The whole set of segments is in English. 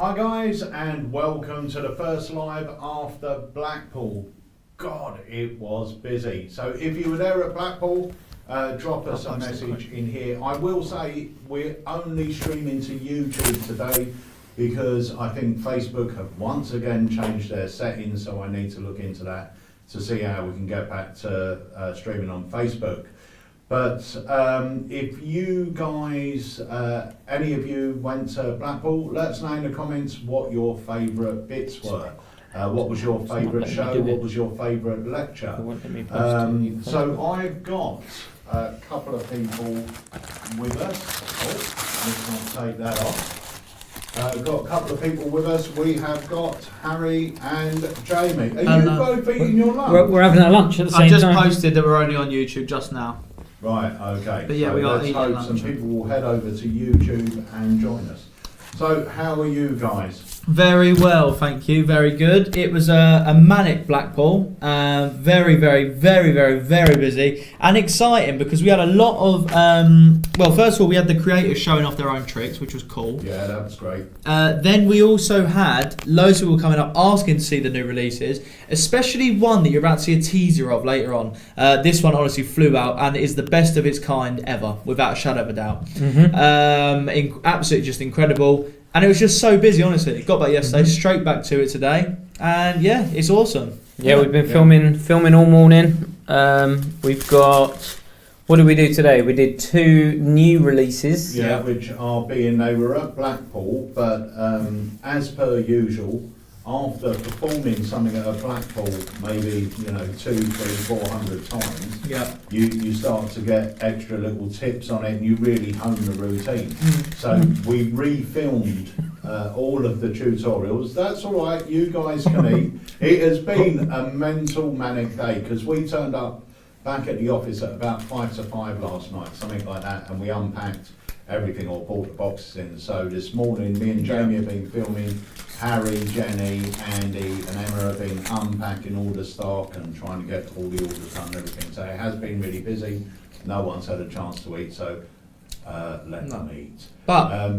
Hi guys, and welcome to the first live after Blackpool. God, it was busy. So if you were there at Blackpool, drop us a message in here. I will say we're only streaming to YouTube today because I think Facebook have once again changed their settings, so I need to look into that to see how we can get back to streaming on Facebook. But if you guys, any of you went to Blackpool, let us know in the comments what your favourite bits were. What was your favourite show? What was your favourite lecture? So I've got a couple of people with us. Oh, let's not take that off. We've got a couple of people with us. We have got Harry and Jamie. Are you both eating your lunch? We're having our lunch at the same time. I just posted that we're only on YouTube just now. Right, okay. But yeah, so we are let's eating hope lunch. some people will head over to YouTube and join us. So, how are you guys? Very well, thank you. Very good. It was a manic Blackpool. Very, very, very, very, very busy and exciting because we had a lot of. Well, first of all, we had the creators showing off their own tricks, which was cool. Yeah, that was great. Then we also had loads of people coming up asking to see the new releases, especially one that you're about to see a teaser of later on. This one honestly flew out and is the best of its kind ever, without a shadow of a doubt. Absolutely just incredible. And it was just so busy, honestly. It got back yesterday, straight back to it today. And yeah, it's awesome. Yeah, we've been filming all morning. We've got, what did we do today? We did 2 new releases. Yeah, which are being, they were at Blackpool, but as per usual, after performing something at a Blackpool, maybe 200, 300, 400 times, you start to get extra little tips on it, and you really hone the routine. So we refilmed all of the tutorials. That's all right. You guys can eat. It has been a mental manic day because we turned up back at the office at about 5 to 5 last night, something like that, and we unpacked everything or brought the boxes in. So this morning, me and Jamie have been filming. Harry, Jenny, Andy and Emma have been unpacking all the stock and trying to get all the orders done and everything. So it has been really busy. No one's had a chance to eat, so let them eat. But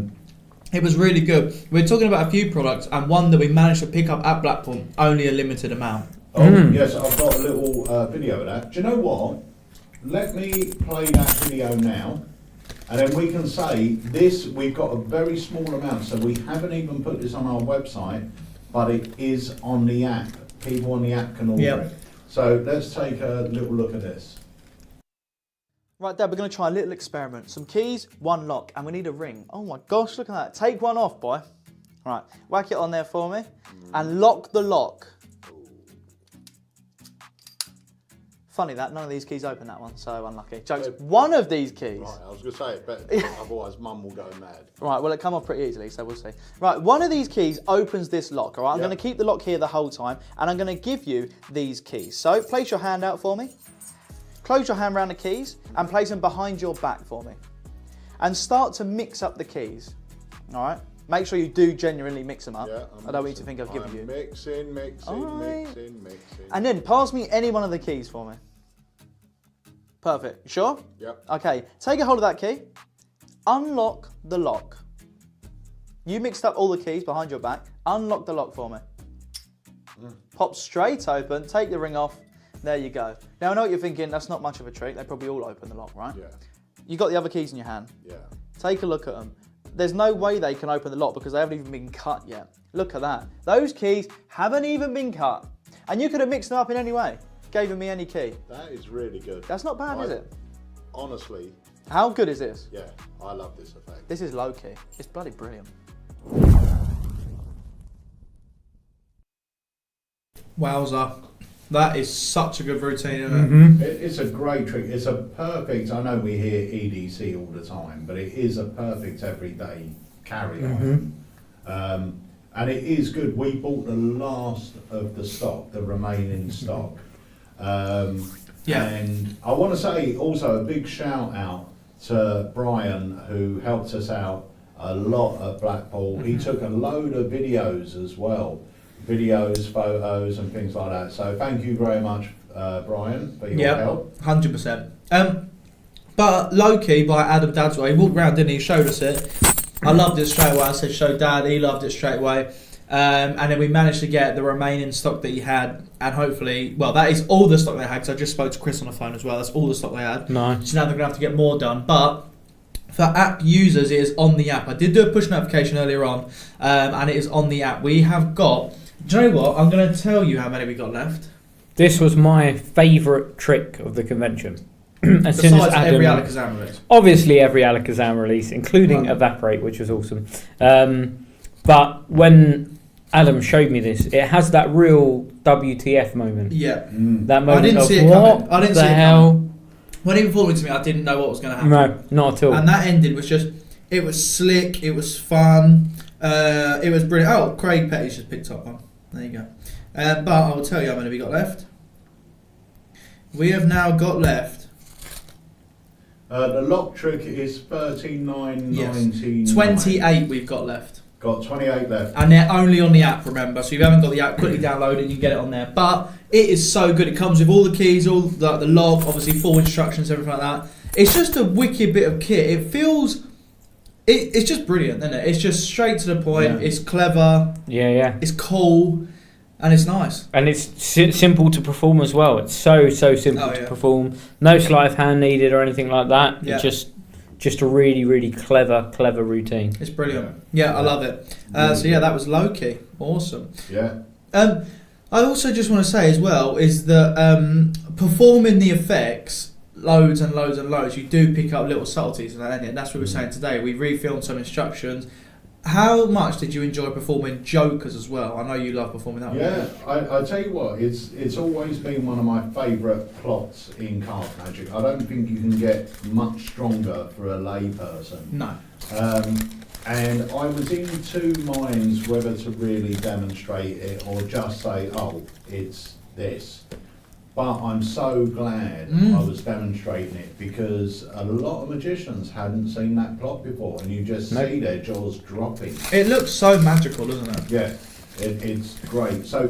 it was really good. We're talking about a few products and one that we managed to pick up at Blackpool, only a limited amount. Oh, yes, I've got a little video of that. Do you know what? Let me play that video now. And then we can say this, we've got a very small amount, so we haven't even put this on our website, but it is on the app. People on the app can order it. So let's take a little look at this. Right, Dad, we're going to try a little experiment. Some keys, 1 lock, and we need a ring. Oh my gosh, look at that. Take one off, boy. Right, whack it on there for me. And lock the lock. Funny that, none of these keys open that one, so unlucky. Jokes, one of these keys. Right, I was going to say it better, otherwise Mum will go mad. Right, well it come off pretty easily, so we'll see. Right, one of these keys opens this lock, all right? I'm going to keep the lock here the whole time, and I'm going to give you these keys. So place your hand out for me. Close your hand around the keys, and place them behind your back for me. And start to mix up the keys, all right? Make sure you do genuinely mix them up. Yeah, I don't want you to think I've given you. Mixing. And then pass me any one of the keys for me. Perfect. You sure? Yep. Okay, take a hold of that key. Unlock the lock. You mixed up all the keys behind your back. Unlock the lock for me. Pop straight open, take the ring off. There you go. Now I know what you're thinking, that's not much of a trick. They probably all open the lock, right? Yeah. You got the other keys in your hand. Yeah. Take a look at them. There's no way they can open the lock because they haven't even been cut yet. Look at that. Those keys haven't even been cut. And you could have mixed them up in any way. Gave me any key. That is really good. That's not bad, is it? Honestly. How good is this? Yeah, I love this effect. This is Loki. It's bloody brilliant. Wowza. That is such a good routine, isn't it? It's a great trick. It's a perfect, I know we hear EDC all the time, but it is a perfect everyday carry on. And it is good. We bought the last of the stock, the remaining stock. And I want to say also a big shout out to Brian, who helped us out a lot at Blackpool. He took a load of videos as well. Videos, photos and things like that. So thank you very much, Brian, for your help. 100%. But Loki by Adam Dadswell, he walked around, didn't he? Showed us it. I loved it straight away. I said, show Dad. He loved it straight away. And then we managed to get the remaining stock that he had, and hopefully, well, that is all the stock they had, because I just spoke to Chris on the phone as well. That's all the stock they had. Nice. So now they're going to have to get more done. But for app users, it is on the app. I did do a push notification earlier on, and it is on the app. We have got, do you know what? I'm going to tell you how many we got left. This was my favourite trick of the convention. Besides every Alakazam release. Obviously every Alakazam release, including Evaporate, which was awesome. But when Adam showed me this, it has that real WTF moment. Yeah. That moment I didn't of see it what coming. I didn't the see it hell? coming. When he informed to me, I didn't know what was going to happen. No, not at all. And that ending was just, it was slick, it was fun, it was brilliant. Oh, Craig Petty's just picked up one. There you go. But I will tell you how many we got left. We have now got left. The lock trick is $39.99. Yes. 28 we've got left. Got 28 left. And they're only on the app, remember. So if you haven't got the app, quickly download it and you can get it on there. But it is so good. It comes with all the keys, all the log, obviously full instructions, everything like that. It's just a wicked bit of kit. It feels... It's just brilliant, isn't it? It's just straight to the point. Yeah. It's clever. Yeah. It's cool. And it's nice. And it's simple to perform as well. It's so simple to perform. No sleight of hand needed or anything like that. Yeah. It's just a really, really clever routine. It's brilliant. Yeah, I love it. So yeah, that was Loki. Awesome. Yeah. I also just want to say as well is that performing the effects loads and loads, you do pick up little subtleties in that, and that's what we were saying today. We refilmed some instructions. How much did you enjoy performing Jokers as well? I know you love performing that one. Yeah, I tell you what, it's always been one of my favourite plots in card magic. I don't think you can get much stronger for a lay person. No. And I was in two minds whether to really demonstrate it or just say, oh, it's this. But I'm so glad I was demonstrating it, because a lot of magicians hadn't seen that plot before, and you just see their jaws dropping. It looks so magical, doesn't it? Yeah, it's great. So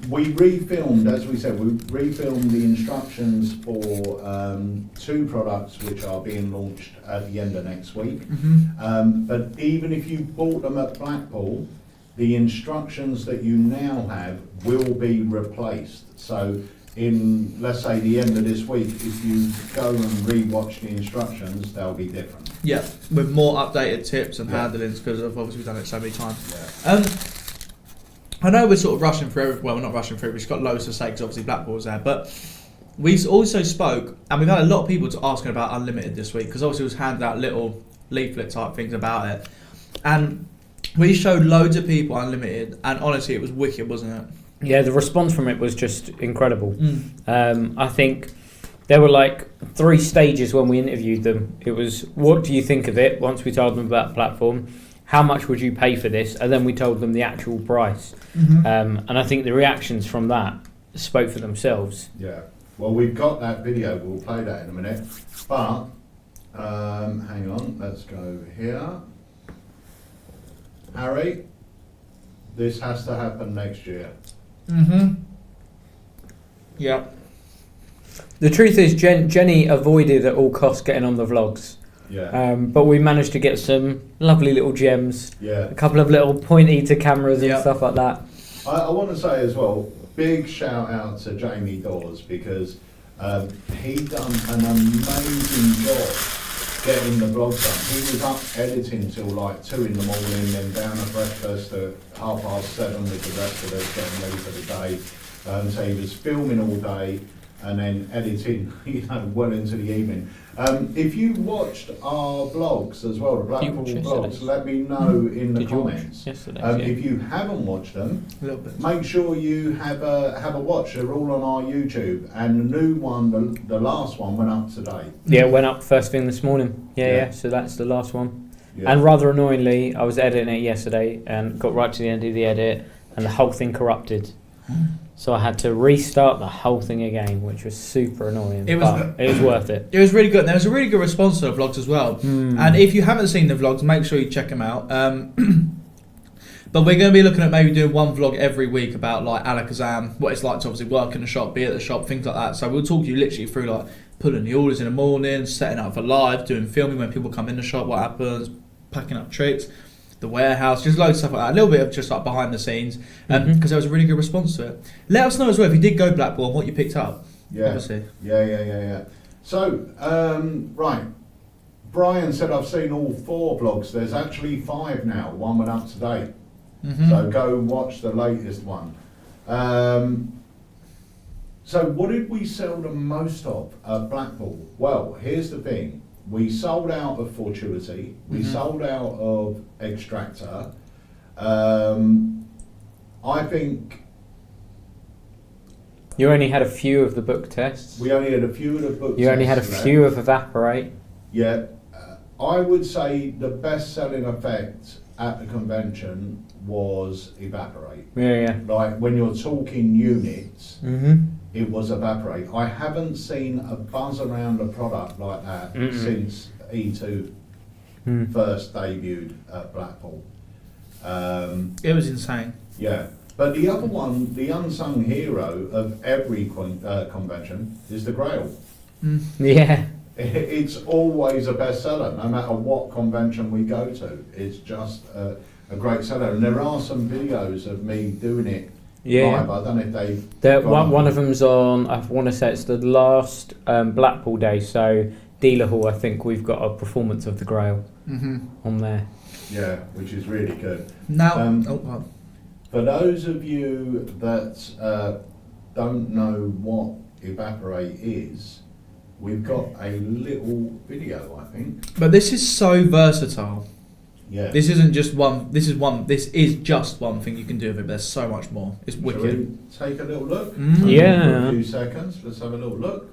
we refilmed, as we said, we refilmed the instructions for two products which are being launched at the end of next week. But even if you bought them at Blackpool, the instructions that you now have will be replaced. So in, let's say, the end of this week, if you go and re-watch the instructions, they'll be different. Yeah, with more updated tips and handlings, because I've obviously done it so many times. Yeah. I know we're sort of rushing through, well, we're not rushing through, we've got loads to say because obviously Blackpool's there, but we also spoke, and we've had a lot of people asking about Unlimited this week, because obviously it was handed out little leaflet type things about it, and we showed loads of people Unlimited, and honestly it was wicked, wasn't it? Yeah, the response from it was just incredible. I think there were like 3 stages when we interviewed them. It was, what do you think of it? Once we told them about the platform, how much would you pay for this? And then we told them the actual price. And I think the reactions from that spoke for themselves. Yeah. Well, we've got that video. We'll play that in a minute. But hang on. Let's go here. Harry, this has to happen next year. Yeah. The truth is, Jenny avoided at all costs getting on the vlogs. Yeah. But we managed to get some lovely little gems. Yeah. A couple of little pointy to cameras and stuff like that. I want to say as well, big shout out to Jamie Dawes, because he done an amazing job getting the vlog done. He was up editing till like 2 in the morning, then down at breakfast at 7:30 with the rest of us getting ready for the day. So he was filming all day and then editing, well into the evening. If you watched our vlogs as well, the Blackpool vlogs, let me know in the comments. If you haven't watched them, make sure you have a watch. They're all on our YouTube, and the new one, the last one, went up today. Yeah, it went up first thing this morning. Yeah. So that's the last one. Yeah. And rather annoyingly, I was editing it yesterday and got right to the end of the edit, and the whole thing corrupted. So I had to restart the whole thing again, which was super annoying. It was worth it. It was really good. And there was a really good response to the vlogs as well. And if you haven't seen the vlogs, make sure you check them out. But we're going to be looking at maybe doing one vlog every week about like Alakazam, what it's like to obviously work in the shop, be at the shop, things like that. So we'll talk you literally through like pulling the orders in the morning, setting up for live, doing filming when people come in the shop, what happens, packing up tricks, the warehouse, just loads of stuff like that. A little bit of just like behind the scenes, because there was a really good response to it. Let us know as well if you did go Blackpool and what you picked up. Yeah. Obviously. Yeah. So, right. Brian said I've seen all 4 vlogs. There's actually 5 now. One went up today. So go watch the latest one. So what did we sell the most of at Blackpool? Well, here's the thing. We sold out of Fortuity. We sold out of Extractor. I think You only had a few of the book tests. we only had a few of the books. You only had a few of Evaporate. Yeah. I would say the best selling effect at the convention was Evaporate. Yeah. Like when you're talking units, Mhm. it was Evaporate. I haven't seen a buzz around a product like that since E2 first debuted at Blackpool. It was insane. Yeah. But the other one, the unsung hero of every convention, is the Grail. Yeah. It's always a bestseller, no matter what convention we go to. It's just a great seller. And there are some videos of me doing it live. I don't know if they've One of them's on, I want to say it's the last Blackpool day, so Dealer Hall, I think we've got a performance of the Grail on there. Yeah, which is really good. Now, For those of you that don't know what Evaporate is, we've got a little video, I think. but this is so versatile. Yeah. This isn't just one. This is just one thing you can do with it. But there's so much more. It's Shall wicked. we take a little look? Yeah. For a few seconds. Let's have a little look.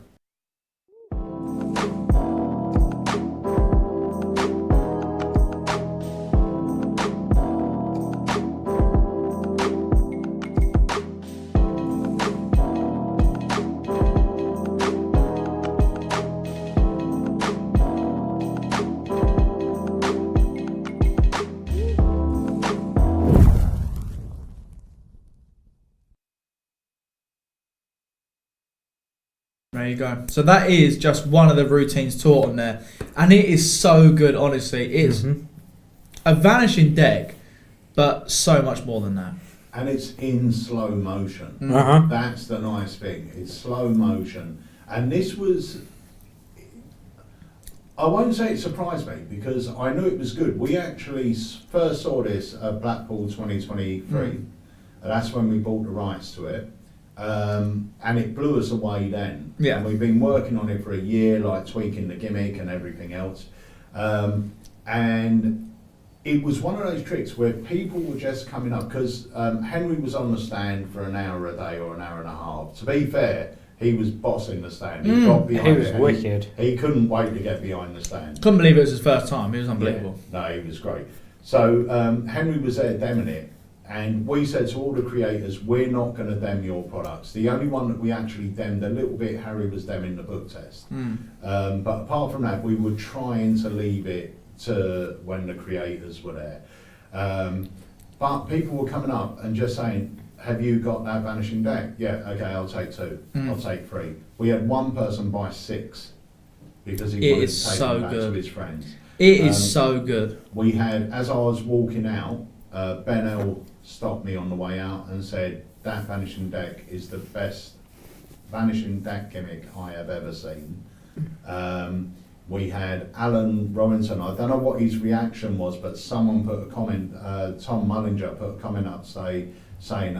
There you go. So that is just one of the routines taught on there, and it is so good. Honestly, it's a vanishing deck, but so much more than that. And it's in slow motion. That's the nice thing. It's slow motion. And this was, I won't say it surprised me because I knew it was good. We actually first saw this at Blackpool 2023. And that's when we bought the rights to it. And it blew us away then. Yeah. And we've been working on it for a year, like tweaking the gimmick and everything else. And it was one of those tricks where people were just coming up, because Henry was on the stand for an hour a day or an hour and a half. To be fair, he was bossing the stand. He got behind He was it and wicked. He couldn't wait to get behind the stand. Couldn't believe it was his first time. It was unbelievable. Yeah. No, he was great. So Henry was there demming it, and we said to all the creators, we're not going to dem your products. The only one that we actually demmed a little bit, Harry was demming the book test. But apart from that, we were trying to leave it to when the creators were there. But people were coming up and just saying, have you got that vanishing deck? Yeah, okay, I'll take 2. I'll take 3. We had one person buy 6 because he wanted to take them back to his friends. It is so good. We had, as I was walking out, Ben L stopped me on the way out and said, that vanishing deck is the best vanishing deck gimmick I have ever seen. We had Alan Robinson, I don't know what his reaction was, but someone put a comment, Tom Mullinger put a comment up saying,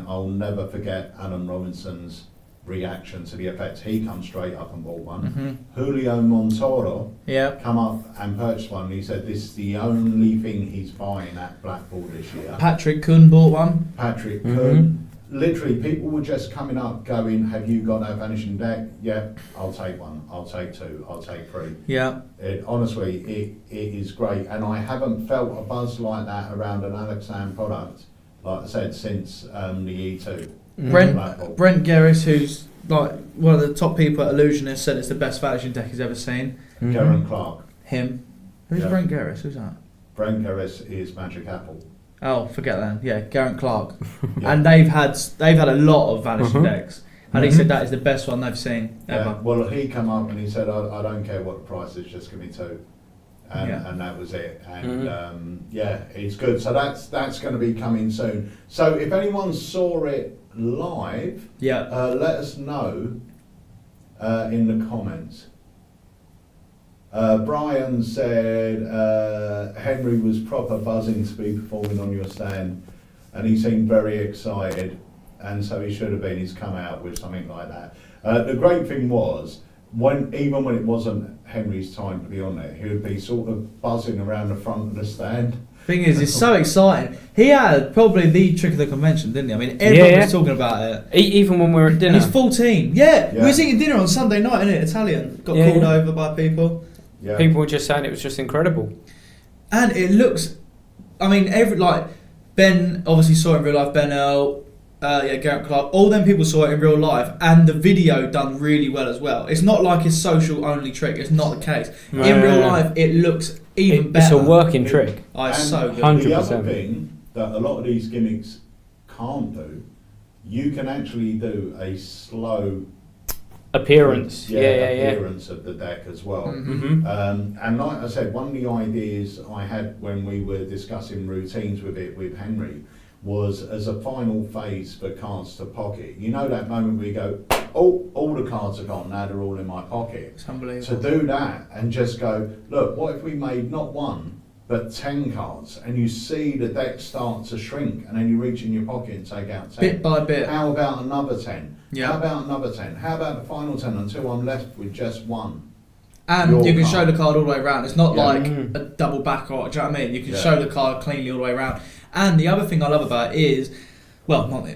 I'll never forget Alan Robinson's reaction to the effect. He come straight up and bought one. Julio Montoro come up and purchased one. He said this is the only thing he's buying at Blackpool this year. Patrick Kuhn bought one. Patrick Kuhn. Literally, people were just coming up going, have you got that vanishing deck? Yeah, I'll take 1, I'll take 2, I'll take 3. Yeah. Honestly, it is great. And I haven't felt a buzz like that around an Alakazam product, like I said, since the E2. Brent Gerris, who's like one of the top people at Illusionist, said it's the best vanishing deck he's ever seen. Karen Clark. Him. Who's Brent Gerris? Who's that? Brent Gerris is Magic Apple. Oh, forget that. Yeah, Garrett Clark. And they've had a lot of vanishing decks. And he said that is the best one they've seen ever. Well, he come up and he said, I don't care what the price is, just give me 2. and that was it. And it's good. So that's going to be coming soon. So if anyone saw it live, let us know in the comments. Brian said Henry was proper buzzing to be performing on your stand, and he seemed very excited, and so he should have been. He's come out with something like that. The great thing was, even when it wasn't Henry's time to be on there, he would be sort of buzzing around the front of the stand. Thing is, it's so exciting. He had probably the trick of the convention, didn't he? I mean, everyone was talking about it. Even when we were at dinner. And he's 14. Yeah, we was eating dinner on Sunday night, innit? Italian. Got called over by people. Yeah. People were just saying it was just incredible. And it looks, I mean, Ben obviously saw it in real life, Ben Earl, Garrett Clark, all them people saw it in real life, and the video done really well as well. It's not like his social only trick, it's not the case. In real life, it looks even better. It's a working trick. It's so good. 100%. The other thing that a lot of these gimmicks can't do, you can actually do a slow appearance. Appearance of the deck as well. Mm-hmm. And like I said, one of the ideas I had when we were discussing routines with Henry was as a final phase for cards to pocket. You know that moment where you go, oh, all the cards are gone, now they're all in my pocket. It's unbelievable. To do that and just go, look, what if we made not one, but 10 cards, and you see the deck start to shrink, and then you reach in your pocket and take out 10. Bit by bit. How about another 10? Yeah. How about another 10? How about the final 10 until I'm left with just one? And you can show the card all the way around. It's not like Mm. a double back, or do you know what I mean? You can show the card cleanly all the way around. And the other thing I love about it is, well, not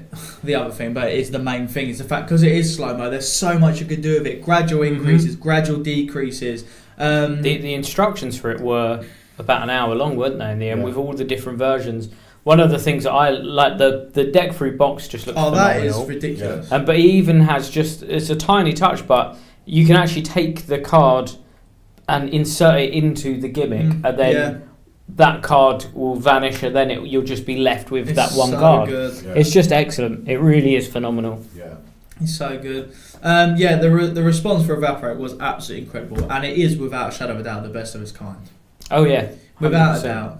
the other thing, but it's the main thing, is the fact, because it is slow-mo, there's so much you can do with it. Gradual increases, gradual decreases. The instructions for it were about an hour long, weren't they, in the end, with all the different versions. One of the things that I like, the deck through box just looks phenomenal. That is ridiculous. But it even has it's a tiny touch, but you can actually take the card and insert it into the gimmick, and then that card will vanish, and then you'll just be left with that one card. Good. Yeah. It's just excellent. It really is phenomenal. Yeah. It's so good. The response for Evaporate was absolutely incredible, and it is without a shadow of a doubt the best of its kind. Oh yeah, 100%. Without a doubt.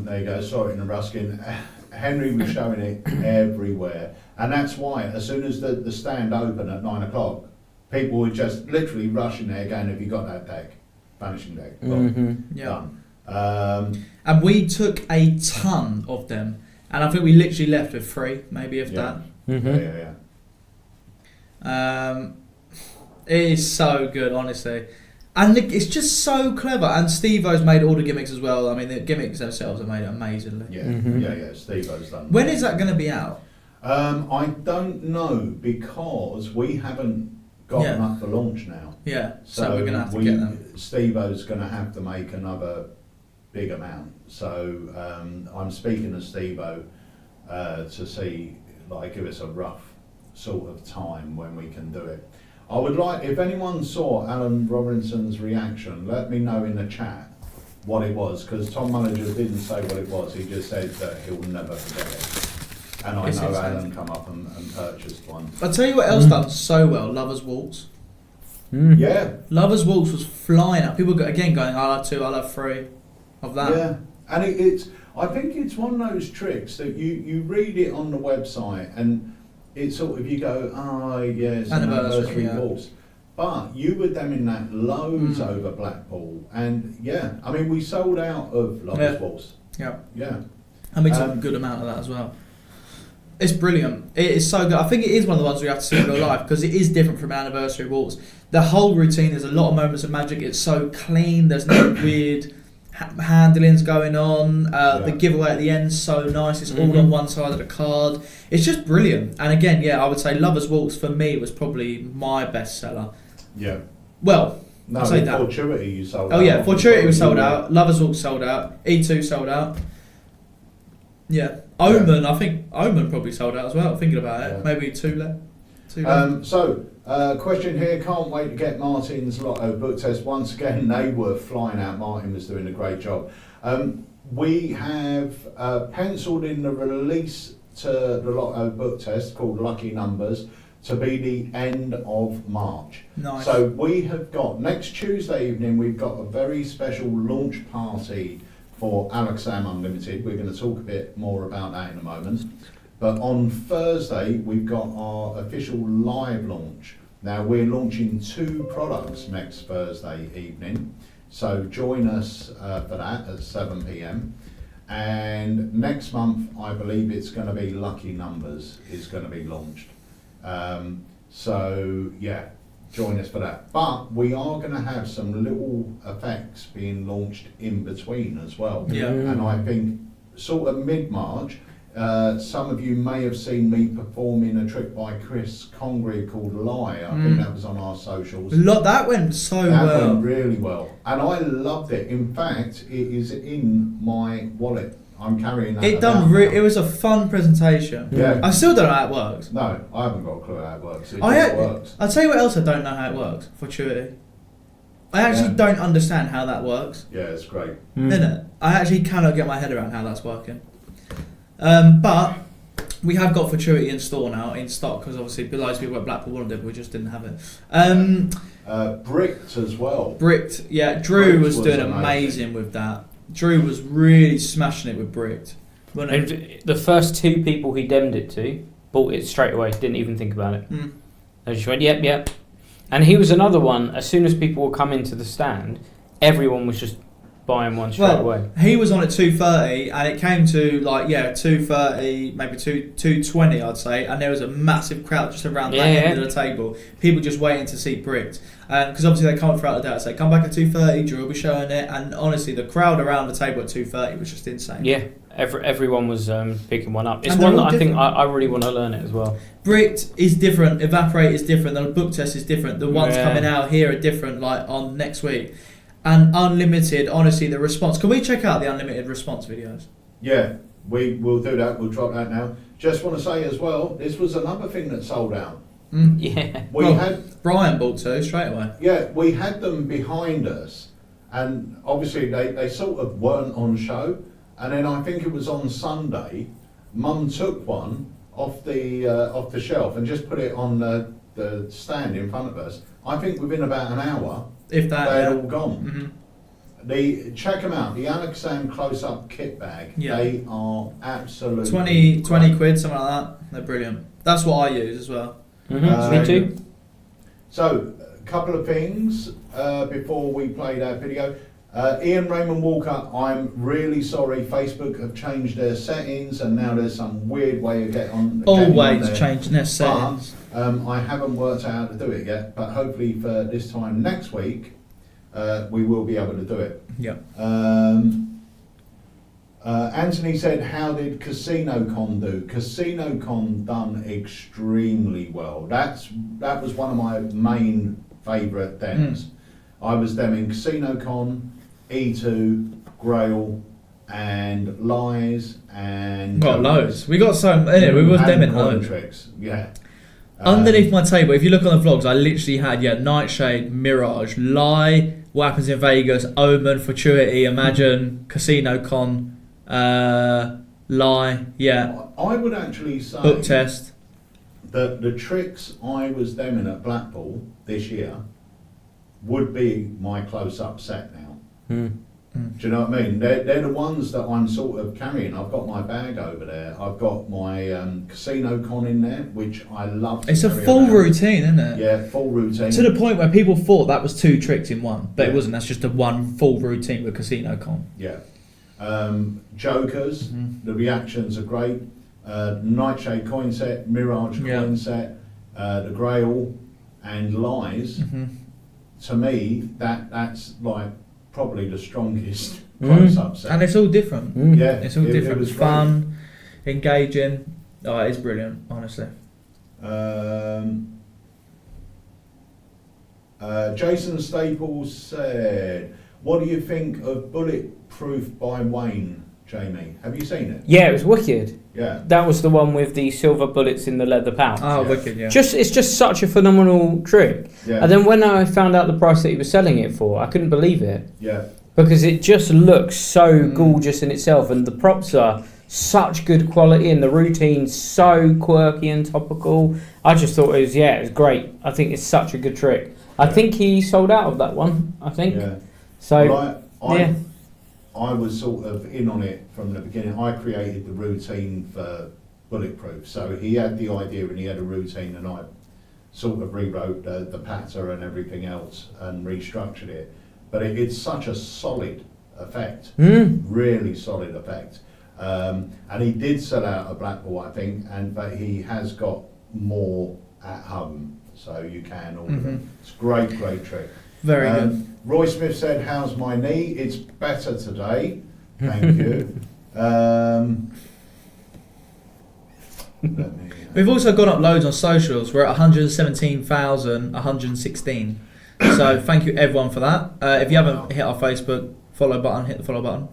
There you go. Sorry, in Ruskin. Henry was showing it everywhere, and that's why as soon as the stand opened at 9 o'clock, people were just literally rushing there, going, "Have you got that deck? Vanishing deck." Done. And we took a ton of them, and I think we literally left with 3, maybe if that. Yeah. It is so good, honestly. And it's just so clever. And Steve-O's made all the gimmicks as well. I mean, the gimmicks themselves are made amazingly. Yeah. Steve-O's done. When is that going to be out? I don't know, because we haven't got them up for launch now. Yeah, so we're going to have to get them. Steve-O's going to have to make another big amount. So I'm speaking to Steve-O to see, give us a rough sort of time when we can do it. I would like, if anyone saw Alan Robinson's reaction, let me know in the chat what it was, because Tom Mullinger didn't say what it was. He just said that he'll never forget it. And I know Alan come up and purchased one. I'll tell you what else done so well, Lover's Waltz. Yeah. Lover's Waltz was flying up. People again going, I'll have 2, I'll have 3 of that. Yeah, and it's. I think it's one of those tricks that you read it on the website, and it's sort of, you go, it's an anniversary waltz. But you were in that loads over Blackpool, and I mean, we sold out of Lover's Waltz. Yeah. And we took a good amount of that as well. It's brilliant. It is so good. I think it is one of the ones we have to see in real life, because it is different from Anniversary Waltz. The whole routine, there's a lot of moments of magic. It's so clean. There's no weird handlings going on. The giveaway at the end is so nice. It's all on one side of the card. It's just brilliant. And again, I would say Lover's Waltz for me was probably my best seller. Yeah. Well, no, I'll say that. Fortuity you sold out. Oh yeah, Fortuity was sold out. Lover's Waltz sold out. E2 sold out. Yeah. Omen, I think Omen probably sold out as well. Thinking about it, maybe 2 left. So, question here. Can't wait to get Martin's Lotto book test. Once again, they were flying out. Martin was doing a great job. We have penciled in the release to the Lotto book test called Lucky Numbers to be the end of March. Nice. So we have got, next Tuesday evening, we've got a very special launch party for Alakazam Unlimited. We're going to talk a bit more about that in a moment. But on Thursday, we've got our official live launch. Now, we're launching 2 products next Thursday evening. So join us for that at 7 p.m. And next month, I believe it's going to be Lucky Numbers is going to be launched. So yeah, join us for that. But we are going to have some little effects being launched in between as well. Yeah. And I think sort of mid-March, some of you may have seen me performing a trick by Chris Congreve called Lie. I think that was on our socials. That went so That well. went really well. And I loved it. In fact, it is in my wallet. I'm carrying that. It was a fun presentation. Yeah. I still don't know how it works. No, I haven't got a clue how it works. It just works. I'll tell you what else I don't know how it works. Fortuity. I actually don't understand how that works. Yeah, it's great. Innit? I actually cannot get my head around how that's working. But we have got Fortuity in store now, in stock, because obviously loads of people at Blackpool wanted it, but we just didn't have it. Bricked as well. Bricked, yeah. Drew Bricked was doing amazing with that. Drew was really smashing it with Bricked. And the first 2 people he demmed it to bought it straight away, didn't even think about it. They just went, yep. And he was another one, as soon as people would come into the stand, everyone was just buying one straight away. He was on at 2:30 and it came to 2:30, maybe 2:20 I'd say, and there was a massive crowd just around that end of the table. People just waiting to see Bricked. Because obviously they come throughout the day. I say, come back at 2:30, Drew will be showing it, and honestly the crowd around the table at 2:30 was just insane. Yeah, everyone was picking one up. It's And one that I different. think I really want to learn it as well. Bricked is different, Evaporate is different, the book test is different, the ones coming out here are different, like on next week. And Unlimited, honestly, the response. Can we check out the Unlimited response videos? Yeah, we will do that. We'll drop that now. Just want to say as well, this was another thing that sold out. Yeah. We had Brian bought 2 straight away. Yeah, we had them behind us, and obviously they sort of weren't on show. And then I think it was on Sunday, Mum took one off the shelf and just put it on the stand in front of us. I think within about an hour, if that, they'd all gone. Check them out. The Alakazam close-up kit bag. Yeah. They are absolutely 20 quid, something like that. They're brilliant. That's what I use as well. Me too. So, a couple of things before we play that video. Ian Raymond Walker, I'm really sorry. Facebook have changed their settings, and now there's some weird way of getting on. Always changing their settings. I haven't worked out how to do it yet, but hopefully for this time next week, we will be able to do it. Yeah. Anthony said, how did CasinoCon do? CasinoCon done extremely well. That was one of my main favourite dems. I was demming CasinoCon, E2, Grail, and Lies, and... Got loads. We got so many. We were demming loads. Tricks, yeah. Underneath my table, if you look on the vlogs, I literally had Nightshade, Mirage, Lie, What Happens in Vegas, Omen, Fortuity, Imagine, CasinoCon, Lie, I would actually say book test. that the tricks I was demming at Blackpool this year would be my close-up set now. Do you know what I mean? They're the ones that I'm sort of carrying. I've got my bag over there. I've got my CasinoCon in there, which I love. It's a full routine, isn't it? Yeah, full routine. To the point where people thought that was 2 tricks in one, but it wasn't. That's just a one full routine with CasinoCon. Yeah. Jokers, the reactions are great. Nightshade coin set, Mirage coin set, the Grail, and Lies. To me, that's like probably the strongest close-up set. And it's all different. Yeah, It's all different. It was It's fun, engaging. Oh, it's brilliant, honestly. Jason Staples said, what do you think of Bulletproof by Wayne, Jamie? Have you seen it? Yeah, it was wicked. Yeah. That was the one with the silver bullets in the leather pouch. Oh, wicked, yeah. It's just such a phenomenal trick. Yeah. And then when I found out the price that he was selling it for, I couldn't believe it. Yeah. Because it just looks so gorgeous in itself, and the props are such good quality, and the routine's so quirky and topical. I just thought it was great. I think it's such a good trick. I think he sold out of that one. I think. Yeah. So Well, I was sort of in on it from the beginning. I created the routine for Bulletproof, so he had the idea and he had a routine, and I sort of rewrote the patter and everything else and restructured it. But it's such a solid effect, really solid effect. And he did sell out a Blackpool, I think, but he has got more at home, so you can order them. It's a great trick. Very good. Roy Smith said, "How's my knee? It's better today. Thank you." We've also gone up loads on socials. We're at 117,116. So thank you everyone for that. If you haven't hit our Facebook follow button, hit the follow button.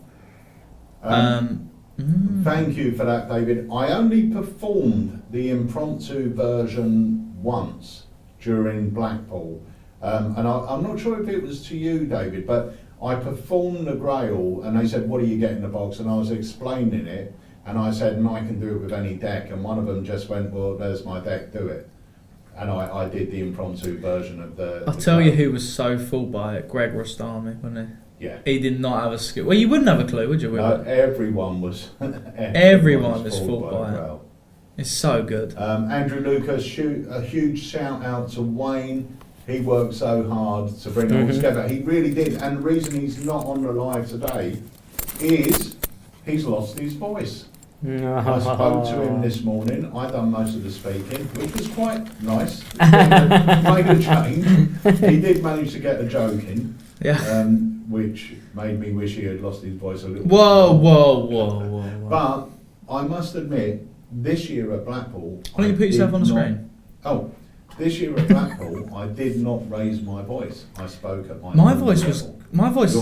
Thank you for that, David. I only performed the impromptu version once during Blackpool. And I'm not sure if it was to you, David, but I performed the Grail and they said, "What do you get in the box?" And I was explaining it and I said, "And I can do it with any deck." And one of them just went, "Well, there's my deck, do it." And I did the impromptu version of the... I'll tell you who was so fooled by it. Greg Rostami, wasn't he? Yeah. He did not have a skill. Well, you wouldn't have a clue, would you? No, everyone was... Everyone was fooled by it. Grail. It's so good. Andrew Lucas, a huge shout out to Wayne. He worked so hard to bring it all together. He really did. And the reason he's not on the live today is he's lost his voice. I spoke to him this morning. I done most of the speaking, which was quite nice. Made a change. He did manage to get a joke in, which made me wish he had lost his voice a little bit. Whoa. But I must admit, this year at Blackpool... Why don't you put yourself on the screen? Oh. This year at Blackpool, I did not raise my voice. I spoke at my voice is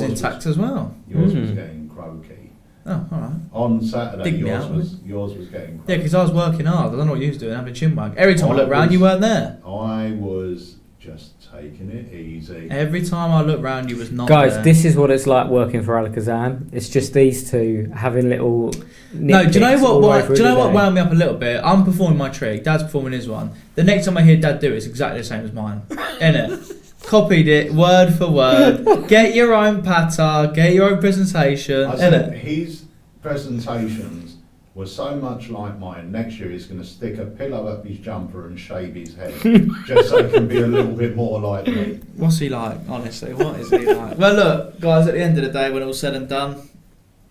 intact as well. Yours was getting croaky. Oh, all right. On Saturday, yours was getting croaky. Yeah, because I was working hard. I don't know what you was doing, having a chinwag. Every time I looked round, you weren't there. I was just taking it easy. Every time I looked round, you was not Guys, there. this is what it's like working for Alakazam. It's just these two having little... No, do you know what wound me up a little bit? I'm performing my trick, Dad's performing his one. The next time I hear Dad do it, it's exactly the same as mine. Innit? Copied it, word for word. Get your own patter, get your own presentation. I said his presentations were so much like mine. Next year he's going to stick a pillow up his jumper and shave his head, just so he can be a little bit more like me. What's he like, honestly? What is he like? Well, look, guys, at the end of the day, when it was said and done,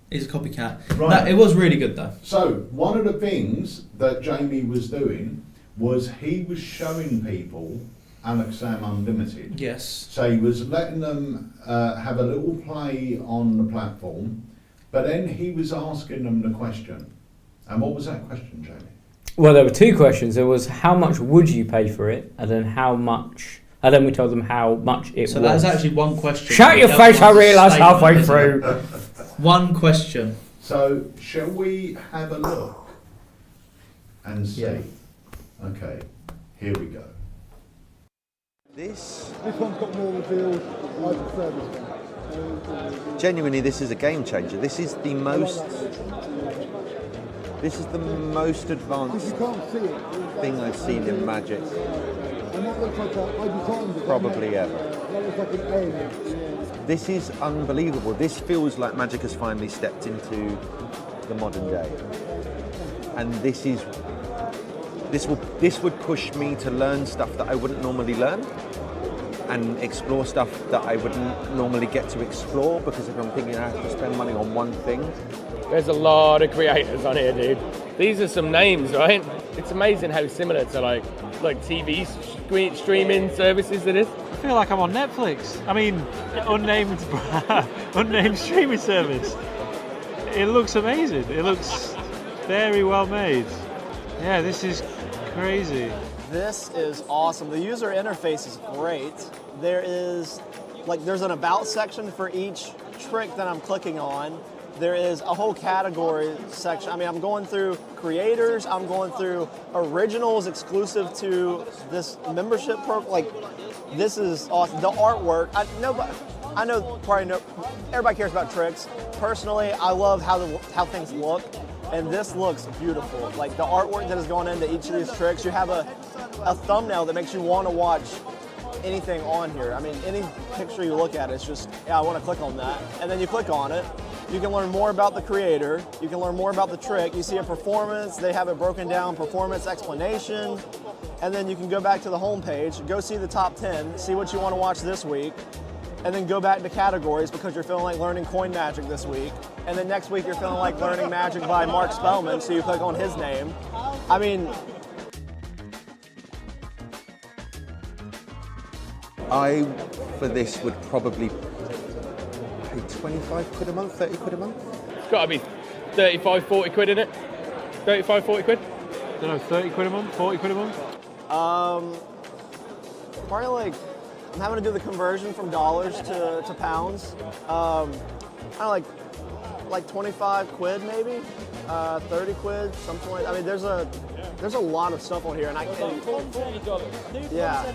he's a copycat. Right. It was really good, though. So, one of the things that Jamie was doing was he was showing people Alakazam Unlimited. Yes. So he was letting them have a little play on the platform, but then he was asking them the question. And what was that question, Jamie? Well, there were two questions. There was how much would you pay for it, and then how much... And then we told them how much it was. So that was actually one question. Shut your face, I realised halfway through. One question. So, shall we have a look and see? Yeah. Okay, here we go. This one's got more revealed. I prefer this one. genuinely, this is a game changer. This is the most advanced You can't see it. thing I've seen in Magic And that looks like I designed it. probably ever. That looks like an alien. This is unbelievable. This feels like Magic has finally stepped into the modern day, and this would push me to learn stuff that I wouldn't normally learn, and explore stuff that I wouldn't normally get to explore, because if I'm thinking I have to spend money on one thing. There's a lot of creators on here, dude. These are some names, right? It's amazing how similar to like TV streaming services it is. I feel like I'm on Netflix. I mean, unnamed streaming service. It looks amazing. It looks very well made. Yeah, this is crazy. This is awesome. The user interface is great. There's an about section for each trick that I'm clicking on. There is a whole category section. I mean, I'm going through creators, I'm going through originals exclusive to this membership program. Like, this is awesome. The artwork, everybody cares about tricks. Personally, I love how things look. and this looks beautiful. Like the artwork that has gone into each of these tricks, you have a thumbnail that makes you want to watch anything on here. I mean, any picture you look at, it's just, yeah, I want to click on that. And then you click on it. You can learn more about the creator. You can learn more about the trick. You see a performance. They have it broken down, performance explanation. And then you can go back to the home page, go see the top 10, see what you want to watch this week, and then go back to categories because you're feeling like learning coin magic this week. And then next week you're feeling like learning magic by Mark Spellman, so you click on his name. I mean, I, for this, would probably pay 25 quid a month, 30 quid a month. It's got to be 35, 40 quid in it. 35, 40 quid. I don't know, 30 quid a month, 40 quid a month? probably like, I'm having to do the conversion from dollars to pounds. Kind of like 25 quid maybe, 30 quid, something like that. I mean, there's a lot of stuff on here, and I can't. $40. Yeah.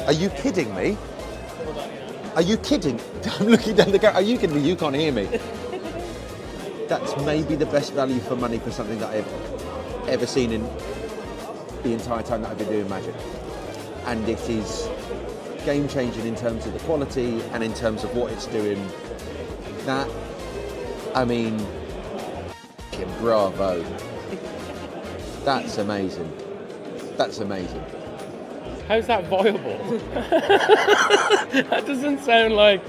Are you kidding me? Are you kidding? I'm looking down the garage. Are you kidding me? You can't hear me. That's maybe the best value for money for something that I've ever seen in the entire time that I've been doing Magic. And it is game changing in terms of the quality and in terms of what it's doing. That, I mean, bravo. That's amazing. That's amazing. How's that viable? That doesn't sound like...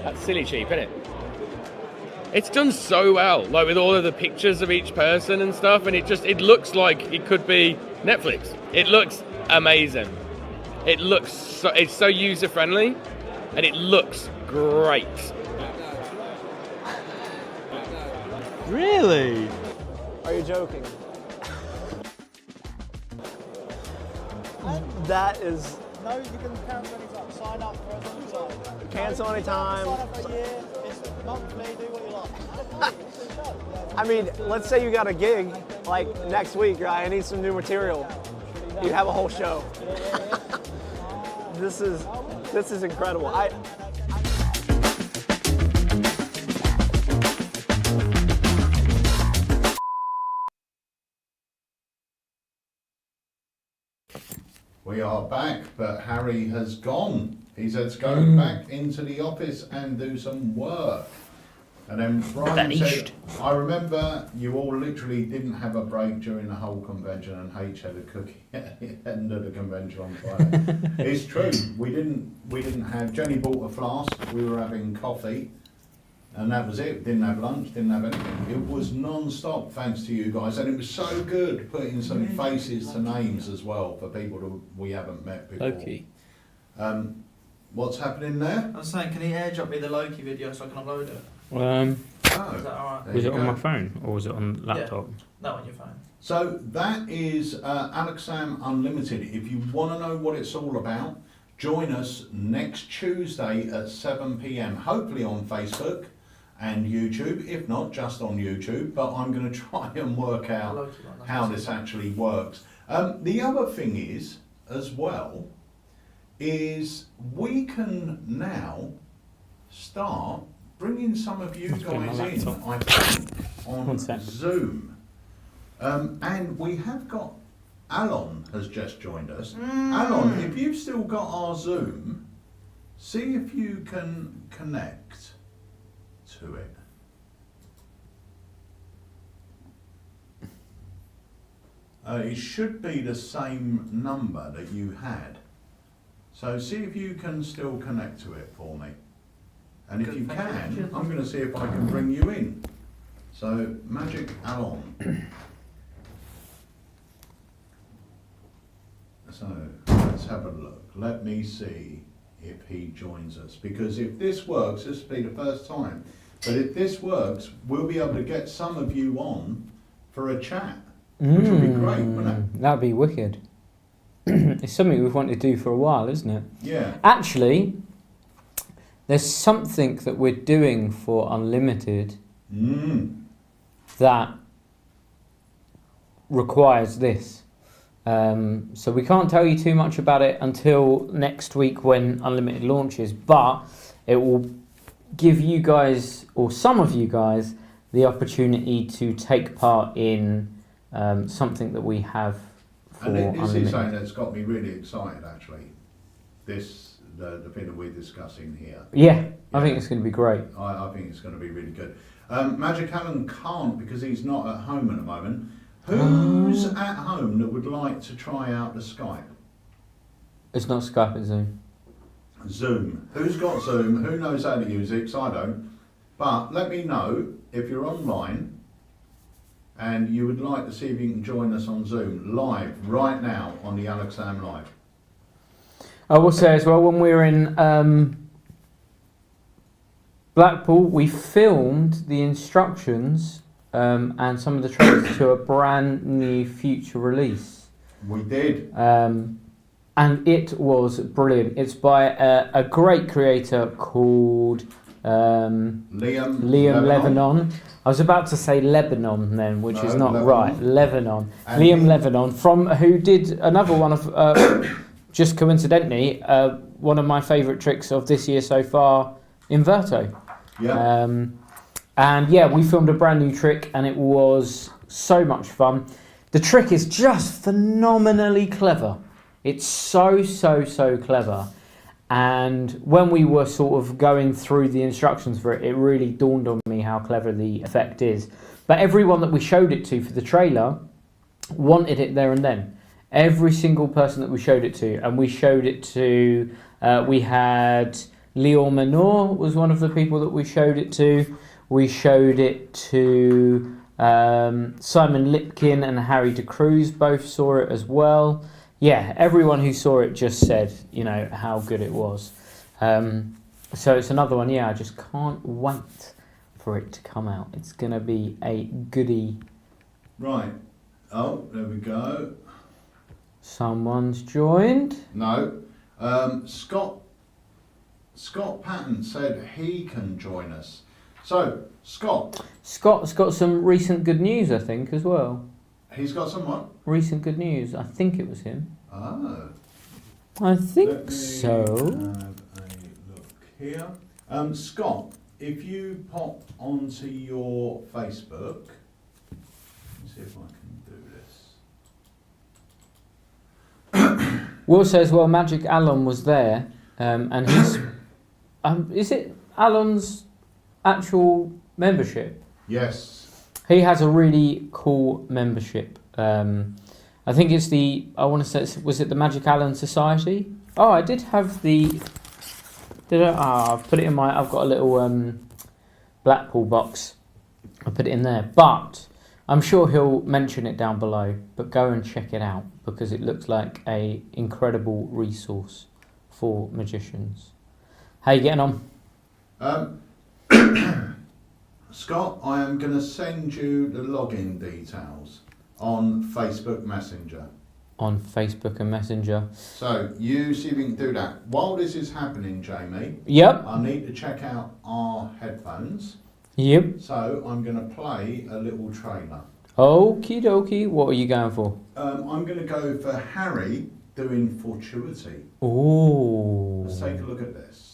That's silly cheap, isn't it? It's done so well, like with all of the pictures of each person and stuff, and it looks like it could be Netflix. It looks amazing. It's so user friendly, and it looks great. Really? Are you joking? That is. No, you can cancel anytime. Sign up for as long as you like. Cancel anytime. Sign up for a year. It's monthly. Do what you like. I mean, let's say you got a gig like next week, right? I need some new material. You have a whole show. This is incredible. We are back, but Harry has gone. He said to go back into the office and do some work. And then Brian said, I remember you all literally didn't have a break during the whole convention, and H had a cookie at the end of the convention on Friday. It's true. We didn't have, Jenny bought a flask, we were having coffee, and that was it. Didn't have lunch, didn't have anything. It was non-stop thanks to you guys, and it was so good putting some faces to names as well for people that we haven't met before. Loki. What's happening there? I was saying, can he airdrop me the Loki video so I can upload it? Oh, Is that alright? there Was you it on go. my phone or was it on laptop? No, on your phone. So that is Alakazam Unlimited. If you want to know what it's all about, join us next Tuesday at 7 p.m. Hopefully on Facebook and YouTube, if not just on YouTube, but I'm going to try and work out how this actually works. The other thing is, as well, is we can now start bringing some of you Must be on my guys in, laptop. I think, on One sec. Zoom. And we have got, Alon has just joined us. Alon, if you've still got our Zoom, see if you can connect to it. It should be the same number that you had. So see if you can still connect to it for me. And if you can, I'm going to see if I can bring you in. So, Magic Alon. So, let's have a look. Let me see if he joins us. Because if this works, this will be the first time. But if this works, we'll be able to get some of you on for a chat. Which would be great, wouldn't it? That'd be wicked. It's something we've wanted to do for a while, isn't it? Yeah. Actually, there's something that we're doing for Unlimited that requires this. So we can't tell you too much about it until next week when Unlimited launches, but it will give you guys, or some of you guys, the opportunity to take part in something that we have for And this Unlimited. is something that's got me really excited, actually. The thing that we're discussing here. Yeah, I think it's going to be great. I think it's going to be really good. Magic Alan can't because he's not at home at the moment. Who's at home that would like to try out the Skype? It's not Skype, it's Zoom. Zoom. Who's got Zoom? Who knows how to use it? 'Cause I don't. But let me know if you're online and you would like to see if you can join us on Zoom live right now on the Alakazam Live. I will say as well, when we were in Blackpool, we filmed the instructions and some of the trailers to a brand new future release. We did. And it was brilliant. It's by a great creator called Liam Lebanon. I was about to say Lebanon then, which is not Lebanon. right. Lebanon. And Liam Lebanon, who did another one of, just coincidentally, one of my favourite tricks of this year so far, Inverto. Yeah. And yeah, we filmed a brand new trick and it was so much fun. The trick is just phenomenally clever. It's so clever. And when we were sort of going through the instructions for it, it really dawned on me how clever the effect is. But everyone that we showed it to for the trailer wanted it there and then. Every single person that we showed it to, and we showed it to, we had Leo Manor was one of the people that we showed it to. We showed it to Simon Lipkin and Harry De Cruz, both saw it as well. Yeah, everyone who saw it just said, how good it was. So it's another one, I just can't wait for it to come out. It's going to be a goodie. Right. Oh, there we go. Someone's joined. No. Scott Patton said he can join us. So, Scott's got some recent good news, I think, as well. He's got some what? Recent good news. I think it was him. Oh. I think Let me so. have a look here. Scott, if you pop onto your Facebook, let's see if I can do this. Will says, well, Magic Alan was there, and he's... is it Alan's actual membership? Yes. He has a really cool membership. I think it's was it the Magic Alan Society? Oh, I did have the... I've put it in I've got a little Blackpool box. I put it in there. But I'm sure he'll mention it down below. But go and check it out because it looks like a incredible resource for magicians. How you getting on? Scott, I am going to send you the login details on Facebook Messenger. On Facebook and Messenger. So, you see if you can do that. While this is happening, Jamie, Yep. I need to check out our headphones. Yep. So, I'm going to play a little trailer. Okie dokie. What are you going for? I'm going to go for Harry doing Fortuity. Ooh. Let's take a look at this.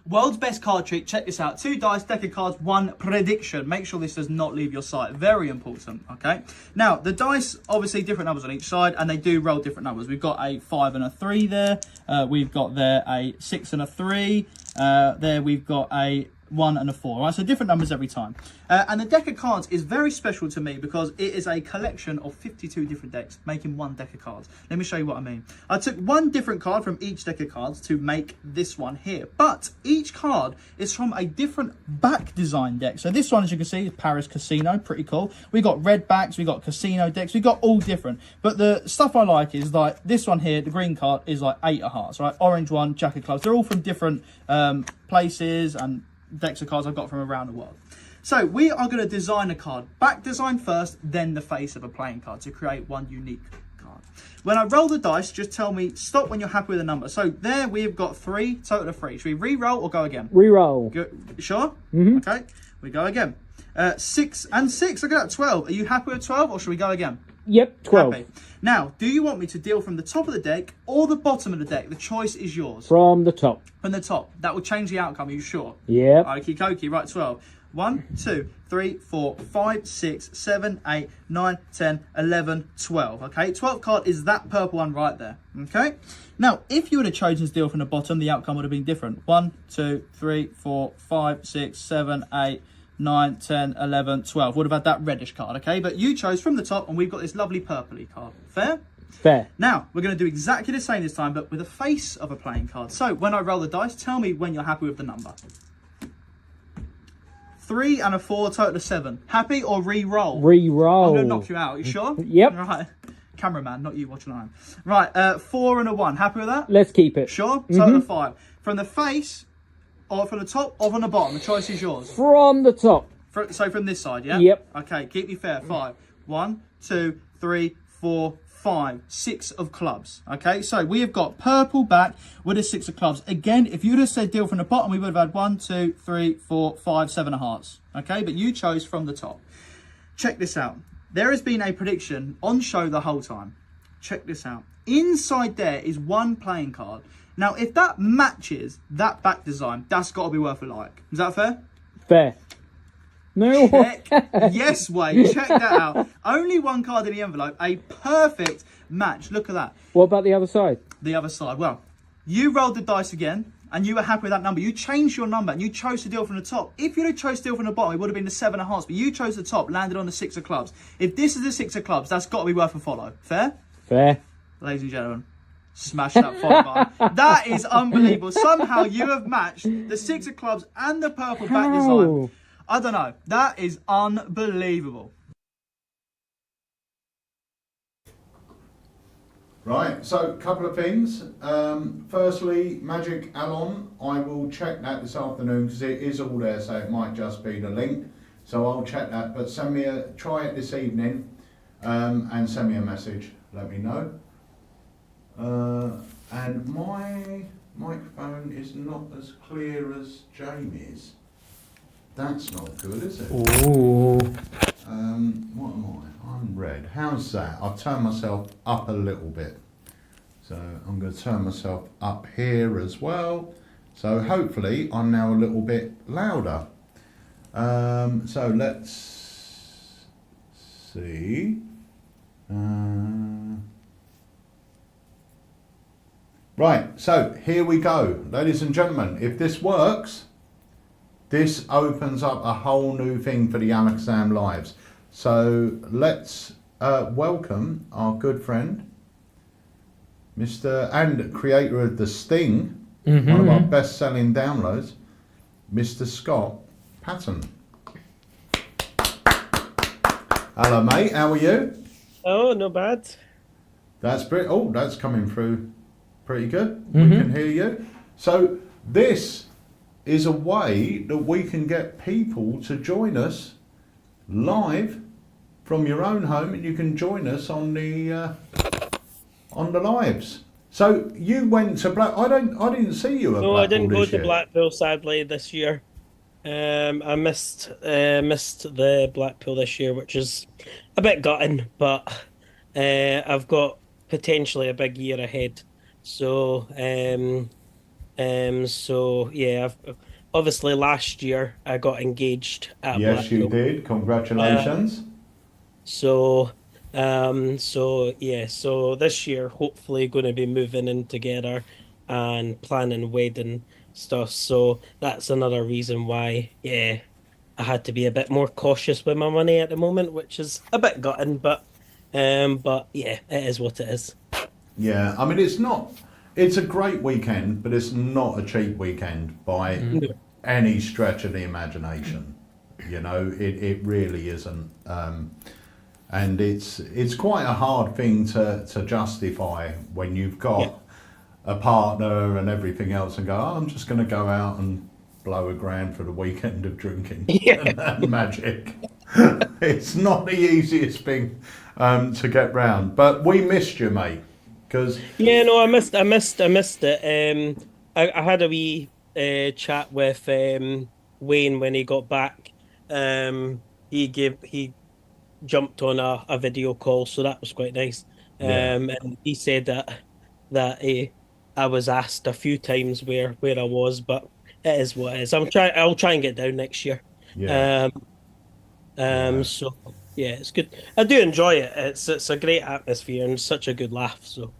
World's best card trick, check this out. 2 dice, deck of cards, 1 prediction. Make sure this does not leave your sight. Very important, okay? Now, the dice, obviously different numbers on each side, and they do roll different numbers. We've got a 5 and a 3 there. We've got there a 6 and a 3. There we've got a 1 and a 4, right? So different numbers every time. And the deck of cards is very special to me because it is a collection of 52 different decks, making one deck of cards. Let me show you what I mean. I took one different card from each deck of cards to make this one here, but each card is from a different back design deck. So this one, as you can see, is Paris Casino, pretty cool. We got red backs, we got casino decks, we got all different. But the stuff I like is like this one here, the green card is like 8 of hearts, right? Orange one, Jack of clubs. They're all from different places and decks of cards I've got from around the world. So we are going to design a card. Back design first, then the face of a playing card to create one unique card. When I roll the dice, just tell me stop when you're happy with the number. So there we've got 3, total of 3. Should we re-roll or go again? Re-roll. Go, sure? Mm-hmm. Okay, we go again. 6 and 6, look at that, 12. Are you happy with 12 or should we go again? Yep, 12. Happy. Now, do you want me to deal from the top of the deck or the bottom of the deck? The choice is yours. From the top. From the top. That will change the outcome, are you sure? Yep. Okie dokie, right, 12. 1, 2, 3, 4, 5, 6, 7, 8, 9, 10, 11, 12. Okay, 12th card is that purple one right there. Okay, now if you would have chosen to deal from the bottom, the outcome would have been different. 1, 2, 3, 4, 5, 6, 7, 8, 9, 10, 11, 12. Would have had that reddish card, okay? But you chose from the top and we've got this lovely purpley card. Fair? Fair. Now, we're going to do exactly the same this time, but with a face of a playing card. So, when I roll the dice, tell me when you're happy with the number. 3 and a 4, total of 7. Happy or re-roll? Re-roll. I'm going to knock you out. You sure? Yep. Right. Cameraman, not you watching at home. Right, 4 and a 1. Happy with that? Let's keep it. Sure? Total of 5. From the face, or from the top, or from the bottom? The choice is yours. From the top. So from this side, yeah? Yep. Okay, keep me fair. 5. 1, 2, 3, 4, 5. 6 of clubs. Okay, so we have got purple back with a 6 of clubs. Again, if you'd have said deal from the bottom, we would have had 1, 2, 3, 4, 5, 7 of hearts. Okay, but you chose from the top. Check this out. There has been a prediction on show the whole time. Check this out. Inside there is one playing card. Now, if that matches that back design, that's got to be worth a like. Is that fair? Fair. No. Check. Yes, Wade. Check that out. Only one card in the envelope. A perfect match. Look at that. What about the other side? The other side. Well, you rolled the dice again, and you were happy with that number. You changed your number, and you chose to deal from the top. If you'd have chose to deal from the bottom, it would have been the 7 of hearts. But you chose the top, landed on the 6 of clubs. If this is the 6 of clubs, that's got to be worth a follow. Fair? Fair. Ladies and gentlemen, smash that follow button. That is unbelievable. Somehow you have matched the 6 of clubs and the purple back design. I don't know. That is unbelievable. Right, so a couple of things. Firstly, Magic Alon, I will check that this afternoon because it is all there, so it might just be the link. So I'll check that, but try it this evening and send me a message. Let me know. And my microphone is not as clear as Jamie's. That's not good, is it? Ooh. What am I? I'm red. How's that? I've turned myself up a little bit. So I'm going to turn myself up here as well. So hopefully I'm now a little bit louder. So let's see. Right, so here we go. Ladies and gentlemen, if this works, this opens up a whole new thing for the Alakazam Lives. So let's welcome our good friend, Mr. and creator of The Sting, one of our best-selling downloads, Mr. Scott Patton. Hello, mate. How are you? Oh, not bad. That's that's coming through pretty good. We can hear you. So this is a way that we can get people to join us live from your own home, and you can join us on the lives. So you went to I didn't see you at No, Blackpool I didn't go this to year. Blackpool sadly this year. I missed the Blackpool this year, which is a bit gutting, but I've got potentially a big year ahead. So so yeah, obviously last year I got engaged at Yes, Blackpool. you did. Congratulations. So yeah, so this year hopefully going to be moving in together and planning wedding stuff. So that's another reason why, yeah, I had to be a bit more cautious with my money at the moment, which is a bit gutting, but yeah, it is what it is. Yeah, I mean it's a great weekend, but it's not a cheap weekend by any stretch of the imagination. You know, it really isn't. And it's quite a hard thing to justify when you've got a partner and everything else and go, oh, I'm just going to go out and blow $1,000 for the weekend of drinking and magic. It's not the easiest thing to get round. But we missed you, mate. Yeah, no, I missed it. I had a wee chat with Wayne when he got back. He jumped on a video call, so that was quite nice. Yeah. And he said that I was asked a few times where I was, but it is what it is. I'll try and get down next year. Yeah. Um, Yeah. so yeah, it's good. I do enjoy it. It's a great atmosphere and such a good laugh. So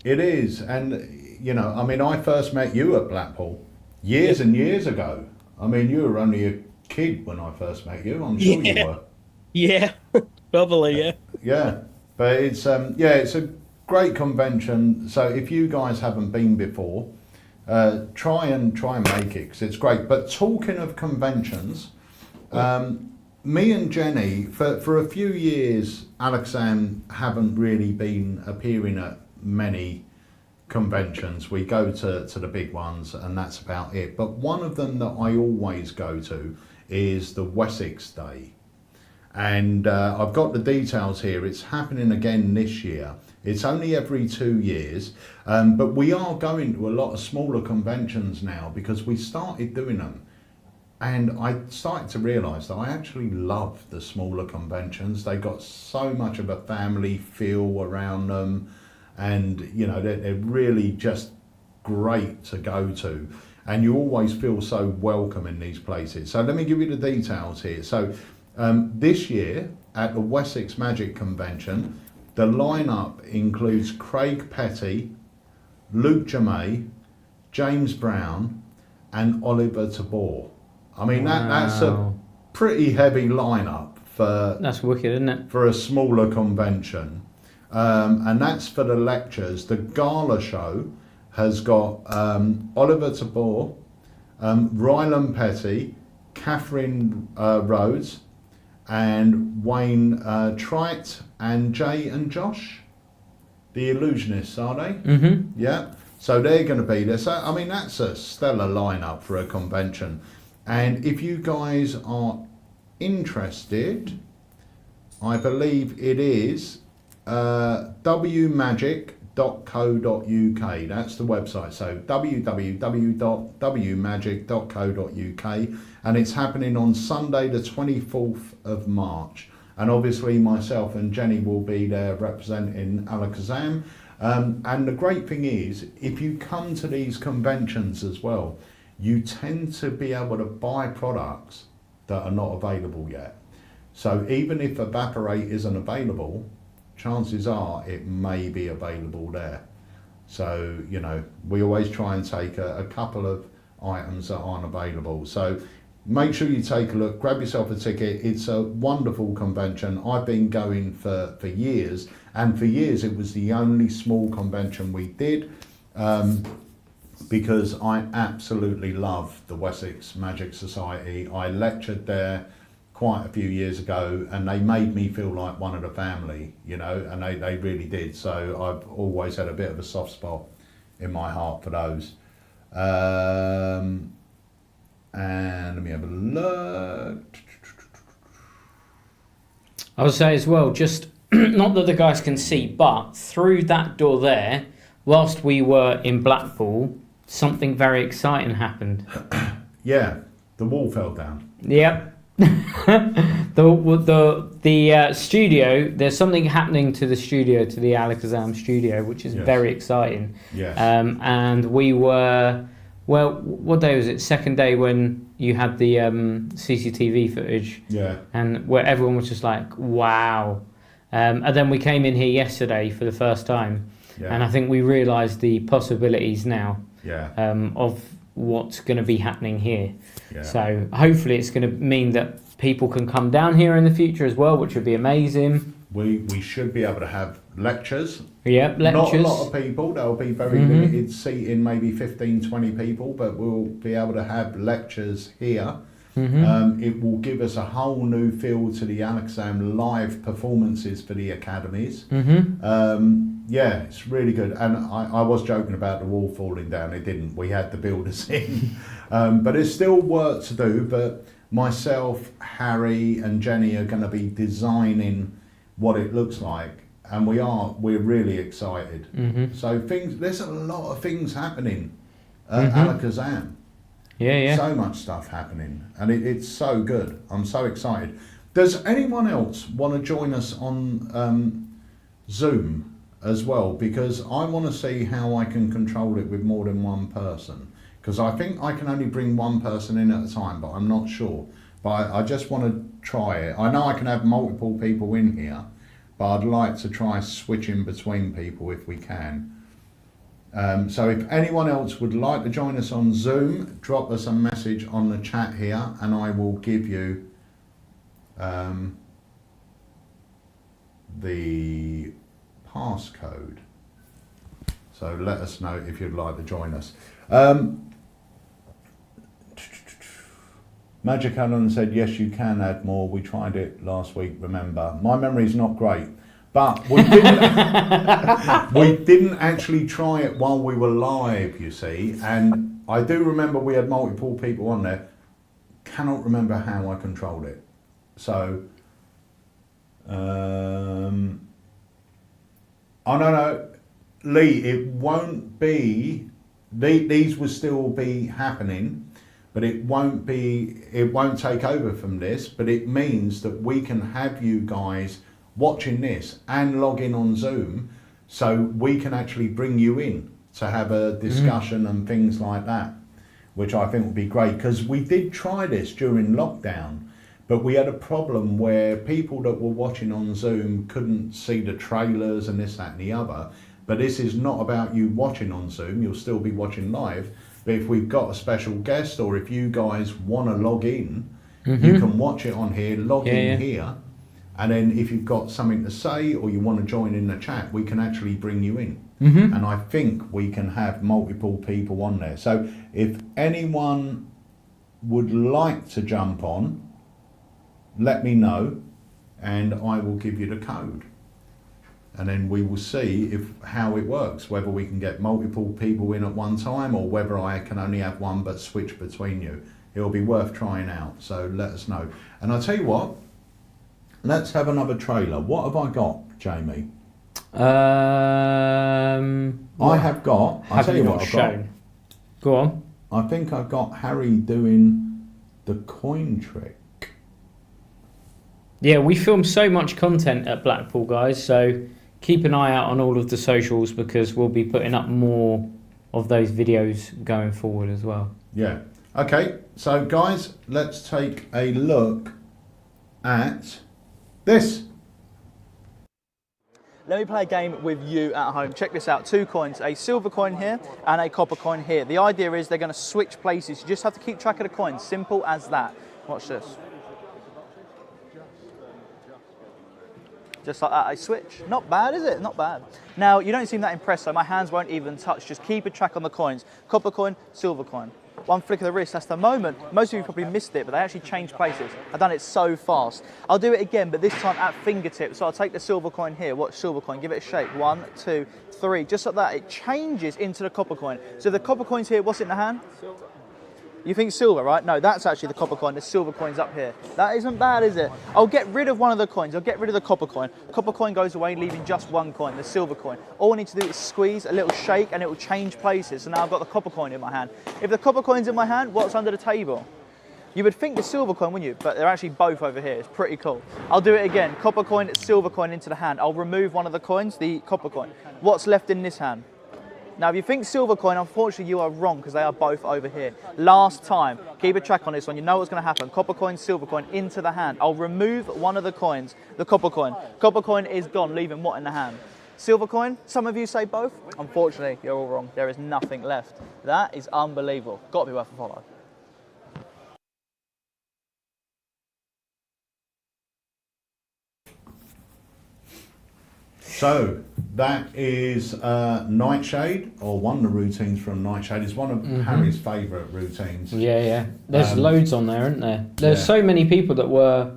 It is, and you know, I mean, I first met you at Blackpool years and years ago. I mean, you were only a kid when I first met you. I'm sure you Yeah. were. yeah, probably yeah. Yeah, but it's it's a great convention. So if you guys haven't been before, try and make it because it's great. But talking of conventions, me and Jenny for a few years, Alakazam haven't really been appearing at many conventions. We go to the big ones and that's about it. But one of them that I always go to is the Wessex Day. And I've got the details here. It's happening again this year. It's only every 2 years, but we are going to a lot of smaller conventions now because we started doing them. And I started to realise that I actually love the smaller conventions. They got so much of a family feel around them, and you know they're really just great to go to. And you always feel so welcome in these places. So let me give you the details here. So this year at the Wessex Magic Convention, the lineup includes Craig Petty, Luke Jamay, James Brown, and Oliver Tabor. I mean that's a pretty heavy lineup for That's wicked, isn't it? for a smaller convention, and that's for the lectures. The gala show has got Oliver Tabor, Ryland Petty, Catherine Rhodes, and Wayne Trite, and Jay and Josh, the illusionists, are they? Mm-hmm. Yeah. So they're going to be there. So I mean, that's a stellar lineup for a convention. And if you guys are interested, I believe it is wmagic.co.uk. That's the website. So www.wmagic.co.uk, and it's happening on Sunday the 24th of March. And obviously myself and Jenny will be there representing Alakazam. And the great thing is, if you come to these conventions as well, you tend to be able to buy products that are not available yet. So even if Evaporate isn't available, chances are it may be available there. So, you know, we always try and take a couple of items that aren't available. So make sure you take a look, grab yourself a ticket. It's a wonderful convention. I've been going for years, and for years it was the only small convention we did. Because I absolutely love the Wessex Magic Society. I lectured there quite a few years ago and they made me feel like one of the family, you know, and they really did. So I've always had a bit of a soft spot in my heart for those. And let me have a look. I would say as well, just not that the guys can see, but through that door there, whilst we were in Blackpool, something very exciting happened. Yeah, the wall fell down. Yep. the studio, there's something happening to the studio, to the Alakazam studio, which is Yes. very exciting. Yes. And we were, well, what day was it? Second day when you had the CCTV footage. Yeah. And where everyone was just like, wow. And then we came in here yesterday for the first time. Yeah. And I think we realise the possibilities now. Yeah. Of what's going to be happening here. Yeah. So hopefully it's going to mean that people can come down here in the future as well, which would be amazing. We should be able to have lectures. Yep, lectures. Not a lot of people. There'll be very limited seating, maybe 15, 20 people, but we'll be able to have lectures here. It will give us a whole new feel to the Alakazam live performances for the academies. Yeah, it's really good. And I was joking about the wall falling down. It didn't. We had the builders in. But there's still work to do. But myself, Harry and Jenny are going to be designing what it looks like. And we're really excited. So there's a lot of things happening at Alakazam. Yeah. So much stuff happening. And it's so good. I'm so excited. Does anyone else want to join us on Zoom as well? Because I want to see how I can control it with more than one person. Because I think I can only bring one person in at a time, but I'm not sure. But I just want to try it. I know I can have multiple people in here, but I'd like to try switching between people if we can. So if anyone else would like to join us on Zoom, drop us a message on the chat here and I will give you the passcode. So let us know if you'd like to join us. Magic Allen said, yes, you can add more. We tried it last week, remember. My memory is not great, but we didn't, we didn't actually try it while we were live, you see. And I do remember we had multiple people on there. Cannot remember how I controlled it. So, oh no, Lee, it won't be, these will still be happening. But it won't take over from this, but it means that we can have you guys watching this and log in on Zoom, so we can actually bring you in to have a discussion and things like that, which I think would be great, because we did try this during lockdown, but we had a problem where people that were watching on Zoom couldn't see the trailers and this, that and the other. But this is not about you watching on Zoom, you'll still be watching live. But if we've got a special guest, or if you guys want to log in, you can watch it on here, log in here, and then if you've got something to say or you want to join in the chat, we can actually bring you in. And I think we can have multiple people on there. So if anyone would like to jump on, let me know and I will give you the code. And then we will see how it works, whether we can get multiple people in at one time or whether I can only have one but switch between you. It'll be worth trying out, so let us know. And I'll tell you what, let's have another trailer. What have I got, Jamie? I have got, I'll tell you what I've got. Go on. I think I've got Harry doing the coin trick. Yeah, we film so much content at Blackpool, guys, so keep an eye out on all of the socials because we'll be putting up more of those videos going forward as well. Yeah. Okay, so guys, let's take a look at this. Let me play a game with you at home. Check this out, 2 coins, a silver coin here and a copper coin here. The idea is they're going to switch places. You just have to keep track of the coins, simple as that. Watch this. Just like that, I switch. Not bad, is it? Not bad. Now, you don't seem that impressed, so my hands won't even touch. Just keep a track on the coins. Copper coin, silver coin. One flick of the wrist, that's the moment. Most of you probably missed it, but they actually changed places. I've done it so fast. I'll do it again, but this time at fingertips. So I'll take the silver coin here. Watch silver coin, give it a shake. 1, 2, 3. Just like that, it changes into the copper coin. So the copper coin's here, what's in the hand? Silver. You think silver, right? No, that's actually the copper coin. The silver coin's up here. That isn't bad, is it? I'll get rid of one of the coins. I'll get rid of the copper coin. Copper coin goes away, leaving just one coin, the silver coin. All I need to do is squeeze, a little shake, and it will change places. So now I've got the copper coin in my hand. If the copper coin's in my hand, what's under the table? You would think the silver coin, wouldn't you? But they're actually both over here. It's pretty cool. I'll do it again. Copper coin, silver coin into the hand. I'll remove one of the coins, the copper coin. What's left in this hand? Now, if you think silver coin, unfortunately, you are wrong because they are both over here. Last time, keep a track on this one. You know what's going to happen. Copper coin, silver coin into the hand. I'll remove one of the coins, the copper coin. Copper coin is gone, leaving what in the hand? Silver coin? Some of you say both. Unfortunately, you're all wrong. There is nothing left. That is unbelievable. Got to be worth a follow. So that is Nightshade, or one of the routines from Nightshade. It's one of Harry's favourite routines. Yeah. There's loads on there, isn't there? There's so many people that were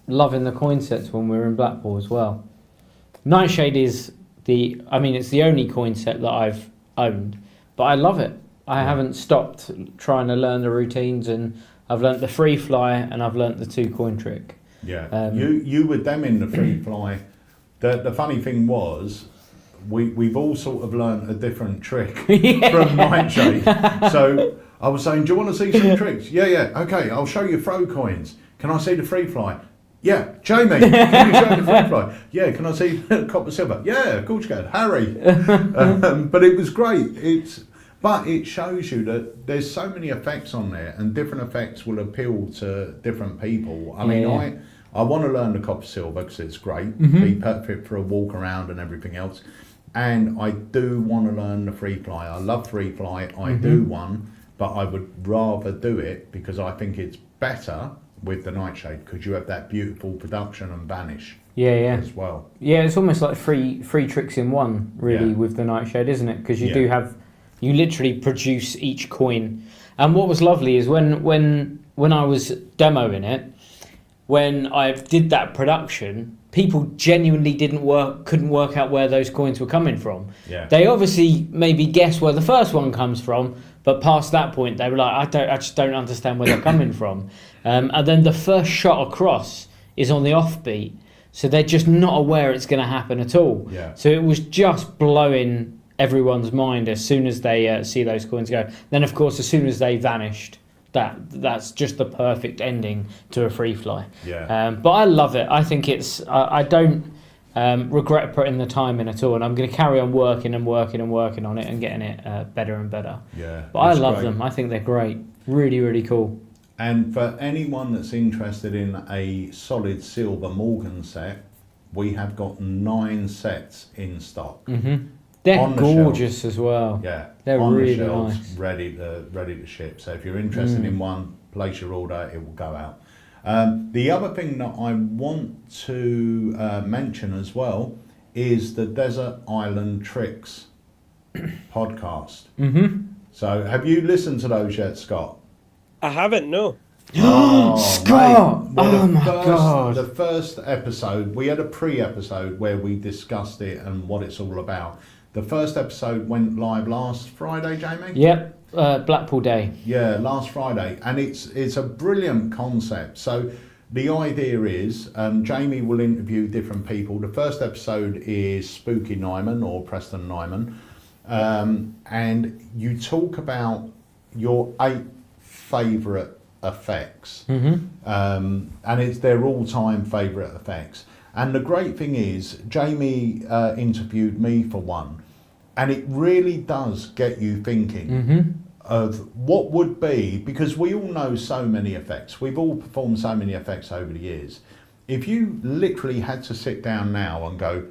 loving the coin sets when we were in Blackpool as well. Nightshade is it's the only coin set that I've owned, but I love it. I haven't stopped trying to learn the routines, and I've learnt the free fly and I've learnt the 2 coin trick. Yeah, you with them in the free fly. The funny thing was, we've all sort of learnt a different trick from Nightshade. So I was saying, do you want to see some tricks? Yeah, okay, I'll show you throw coins. Can I see the free fly? Yeah, Jamie, can you show the free fly? Yeah, can I see the copper silver? Yeah, of course you can, Harry. But it was great. But it shows you that there's so many effects on there, and different effects will appeal to different people. I mean, I want to learn the copper silver because it's great, be perfect for a walk around and everything else. And I do want to learn the free fly. I love free fly. I do one, but I would rather do it because I think it's better with the Nightshade because you have that beautiful production and vanish as well. Yeah, it's almost like three tricks in one, really, with the Nightshade, isn't it? Because you do have, you literally produce each coin. And what was lovely is when I was demoing it, when I did that production, people genuinely couldn't work out where those coins were coming from. Yeah. They obviously maybe guess where the first one comes from, but past that point they were like, I just don't understand where they're coming from. And then the first shot across is on the offbeat, so they're just not aware it's going to happen at all. Yeah. So it was just blowing everyone's mind as soon as they see those coins go. Then of course, as soon as they vanished, that's just the perfect ending to a free fly. Yeah. But I love it. I think I don't regret putting the time in at all, and I'm going to carry on working on it and getting it better and better. Yeah. But I love them. I think they're great. Really, really cool. And for anyone that's interested in a solid silver Morgan set, we have got 9 sets in stock. Mm-hmm. They're gorgeous as well. Yeah, they're on really the shelves, nice. ready to ship. So if you're interested in one, place your order. It will go out. The other thing that I want to mention as well is the Desert Island Tricks podcast. Mm-hmm. So have you listened to those yet, Scott? I haven't, no. Scott! Mate. Well, my God. The first episode, we had a pre-episode where we discussed it and what it's all about. The first episode went live last Friday, Jamie? Yep, Blackpool Day. Yeah, last Friday. And it's a brilliant concept. So the idea is Jamie will interview different people. The first episode is Spooky Nyman or Preston Nyman. And you talk about your 8 favourite effects. Mm-hmm. And it's their all-time favourite effects. And the great thing is, Jamie interviewed me for one, and it really does get you thinking of what would be, because we all know so many effects. We've all performed so many effects over the years. If you literally had to sit down now and go,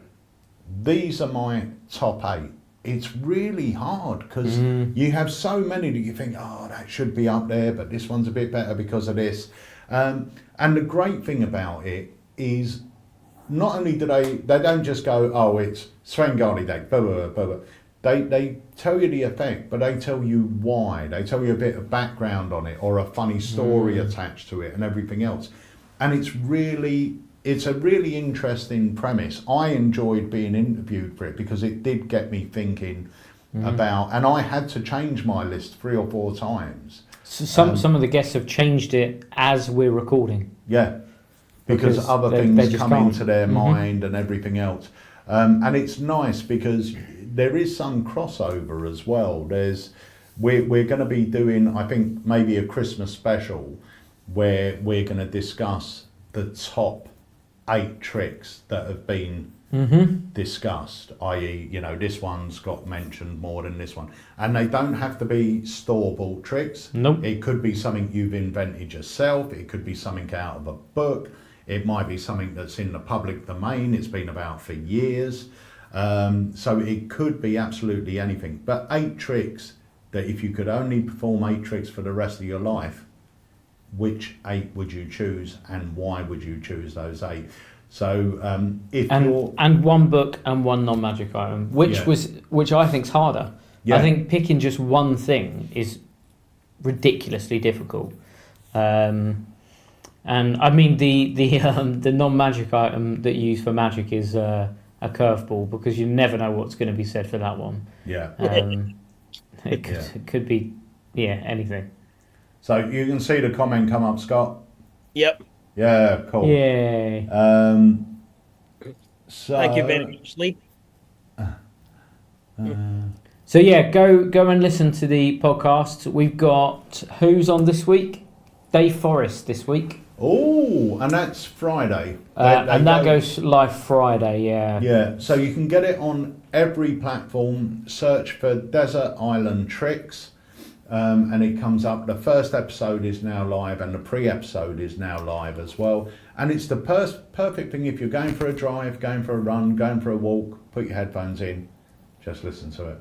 these are my top 8, it's really hard because you have so many that you think, oh, that should be up there, but this one's a bit better because of this. And the great thing about it is not only do they don't just go, oh, it's Svengali deck, blah, blah, blah, blah. They tell you the effect, but they tell you why. They tell you a bit of background on it or a funny story attached to it and everything else. And it's a really interesting premise. I enjoyed being interviewed for it because it did get me thinking about, and I had to change my list 3 or 4 times. So some of the guests have changed it as we're recording. Yeah, because other things come into their mind and everything else. And it's nice because there is some crossover as well. We're going to be doing, I think, maybe a Christmas special where we're going to discuss the top 8 tricks that have been discussed, i.e., this one's got mentioned more than this one. And they don't have to be store-bought tricks. Nope. It could be something you've invented yourself. It could be something out of a book. It might be something that's in the public domain. It's been about for years. So it could be absolutely anything. But 8 tricks that if you could only perform 8 tricks for the rest of your life, which 8 would you choose and why would you choose those 8? So and one book and one non-magic item, which I think's harder. Yeah. I think picking just one thing is ridiculously difficult. And I mean the non-magic item that you use for magic is a curveball because you never know what's going to be said for that one. Yeah. It could be anything. So you can see the comment come up, Scott. Yep. Yeah, cool. Yay. So thank you very much, Lee. So go and listen to the podcast. We've got who's on this week? Day Forest this week. Oh, and that's Friday. And that goes live Friday, yeah. Yeah, so you can get it on every platform. Search for Desert Island Tricks, and it comes up. The first episode is now live, and the pre-episode is now live as well. And it's the perfect thing if you're going for a drive, going for a run, going for a walk. Put your headphones in, just listen to it.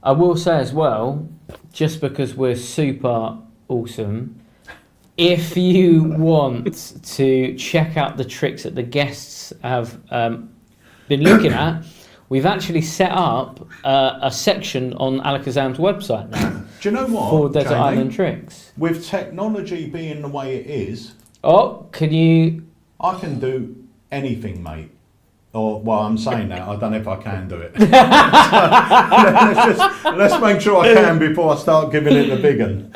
I will say as well, just because we're super awesome, if you want to check out the tricks that the guests have been looking at, we've actually set up a section on Alakazam's website now. Do you know what? For Desert Jamie? Island Tricks. With technology being the way it is, Oh, can you? I can do anything, mate. Or, well, I'm saying that. I don't know if I can do it. let's make sure I can before I start giving it the big one.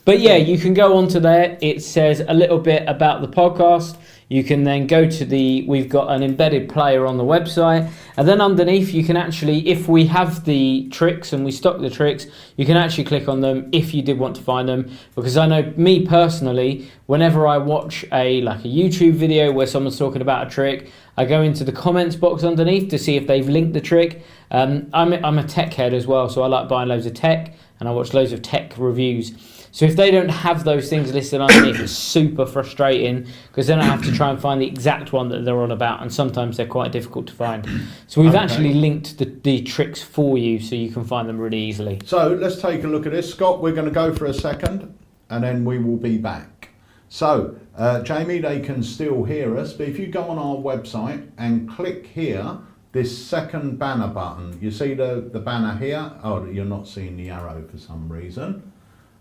But yeah, you can go onto there. It says a little bit about the podcast. You can then go to we've got an embedded player on the website. And then underneath, you can actually, if we have the tricks and we stock the tricks, you can actually click on them if you did want to find them. Because I know me personally, whenever I watch a YouTube video where someone's talking about a trick, I go into the comments box underneath to see if they've linked the trick. I'm a tech head as well, so I like buying loads of tech and I watch loads of tech reviews. So if they don't have those things listed underneath, it's super frustrating because then I have to try and find the exact one that they're on about, and sometimes they're quite difficult to find. So we've actually linked the tricks for you so you can find them really easily. So let's take a look at this. Scott, we're going to go for a second and then we will be back. So, Jamie, they can still hear us, but if you go on our website and click here, this second banner button, you see the banner here? Oh, you're not seeing the arrow for some reason.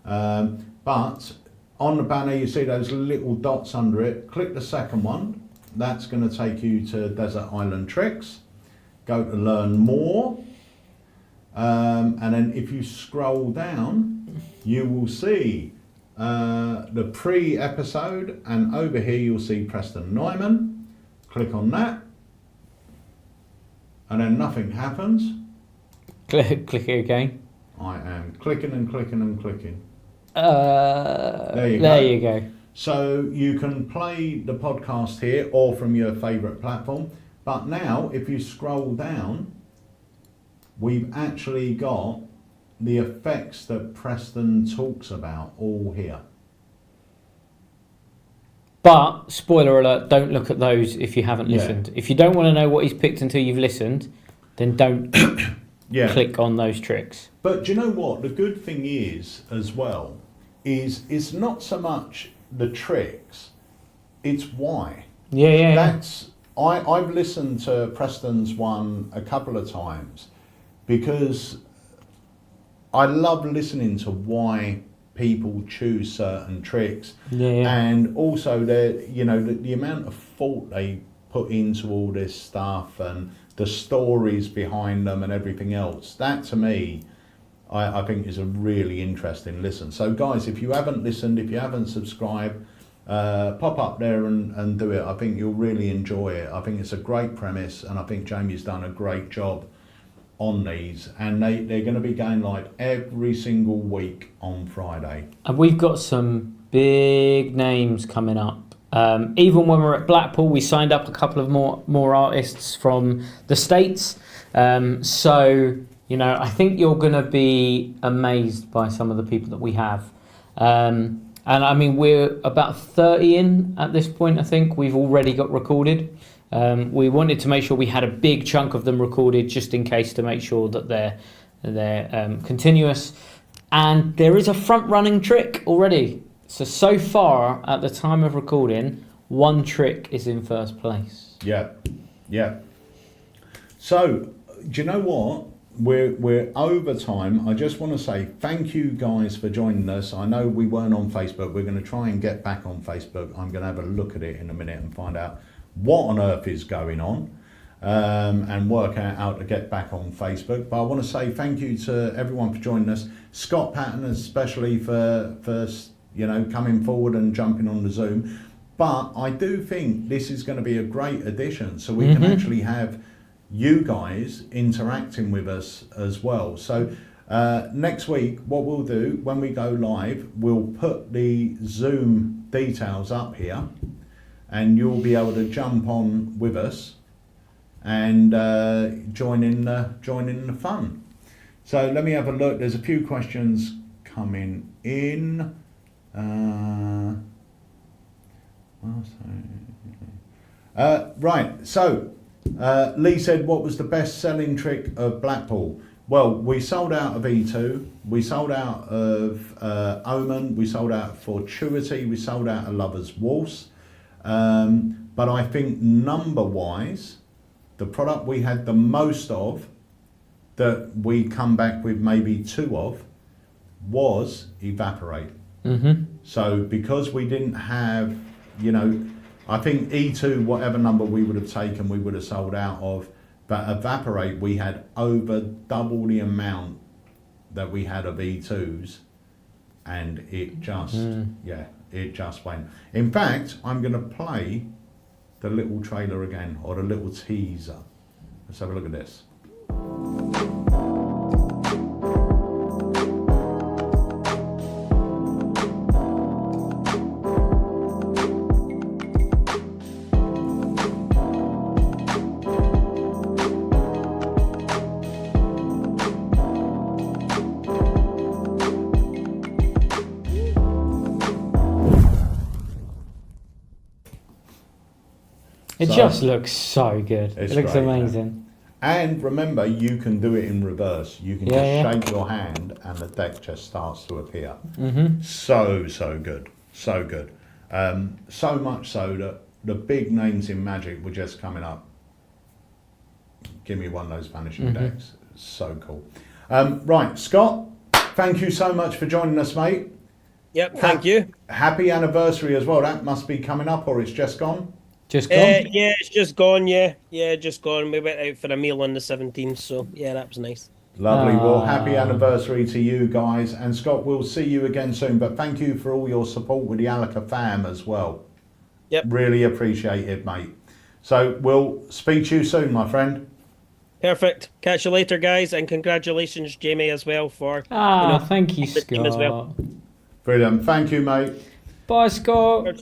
But on the banner, you see those little dots under it. Click the second one. That's going to take you to Desert Island Tricks. Go to Learn More. And then if you scroll down, you will see the pre-episode, and over here you'll see Preston Neumann. Click on that, and then nothing happens. Click it again. I am clicking and clicking and clicking. There you go. So you can play the podcast here or from your favourite platform. But now, if you scroll down, we've actually got the effects that Preston talks about all here. But, spoiler alert, don't look at those if you haven't listened. If you don't want to know what he's picked until you've listened, then don't click on those tricks. But do you know what? The good thing is, as well, is it's not so much the tricks, it's why. I've listened to Preston's one a couple of times because I love listening to why people choose certain tricks, and also the amount of thought they put into all this stuff and the stories behind them and everything else. That to me, I think is a really interesting listen. So guys, if you haven't listened, if you haven't subscribed, pop up there and do it. I think you'll really enjoy it. I think it's a great premise, and I think Jamie's done a great job on these, and they're going to be going live every single week on Friday. And we've got some big names coming up. Even when we're at Blackpool, we signed up a couple of more artists from the States. So, I think you're going to be amazed by some of the people that we have. And I mean, we're about 30 in at this point, I think. We've already got recorded. We wanted to make sure we had a big chunk of them recorded just in case, to make sure that they're continuous. And there is a front-running trick already. So far, at the time of recording, one trick is in first place. Yeah. So, do you know what? We're over time. I just want to say thank you guys for joining us. I know we weren't on Facebook. We're going to try and get back on Facebook. I'm going to have a look at it in a minute and find out what on earth is going on, and work out how to get back on Facebook. But I want to say thank you to everyone for joining us. Scott Patton especially for coming forward and jumping on the Zoom. But I do think this is going to be a great addition, so we can actually have you guys interacting with us as well. So Next week, what we'll do when we go live, we'll put the Zoom details up here, and you'll be able to jump on with us and join in the fun. So let me have a look. There's a few questions coming in. Right. So Lee said, "What was the best-selling trick of Blackpool?" Well, we sold out of E2, we sold out of Omen, we sold out of Fortuity, we sold out of Lover's Waltz. But I think number-wise, the product we had the most of, that we come back with maybe 2 of, was Evaporate. So because we didn't have, I think E2, whatever number we would have taken, we would have sold out of. But Evaporate, we had over double the amount that we had of E2s, and it just, it just went. In fact, I'm going to play the little trailer again, or the little teaser. Let's have a look at this. It just looks so good. It looks great, amazing. And remember, you can do it in reverse. You can just shake your hand and the deck just starts to appear. So good. So good. So much so that the big names in Magic were just coming up. Give me one of those vanishing decks. So cool. Right, Scott, thank you so much for joining us, mate. Yep, thank you. Happy anniversary as well. That must be coming up, or it's just gone? Just gone? Yeah, it's just gone, yeah, just gone. We went out for a meal on the 17th, so yeah, that was nice. Lovely. Well, happy anniversary to you guys. And Scott, we'll see you again soon. But thank you for all your support with the Alaka fam as well. Yep. Really appreciate it, mate. So we'll speak to you soon, my friend. Perfect. Catch you later, guys, and congratulations, Jamie, as well, for thank you, the team as well. Scott. Brilliant. Thank you, mate. Bye, Scott.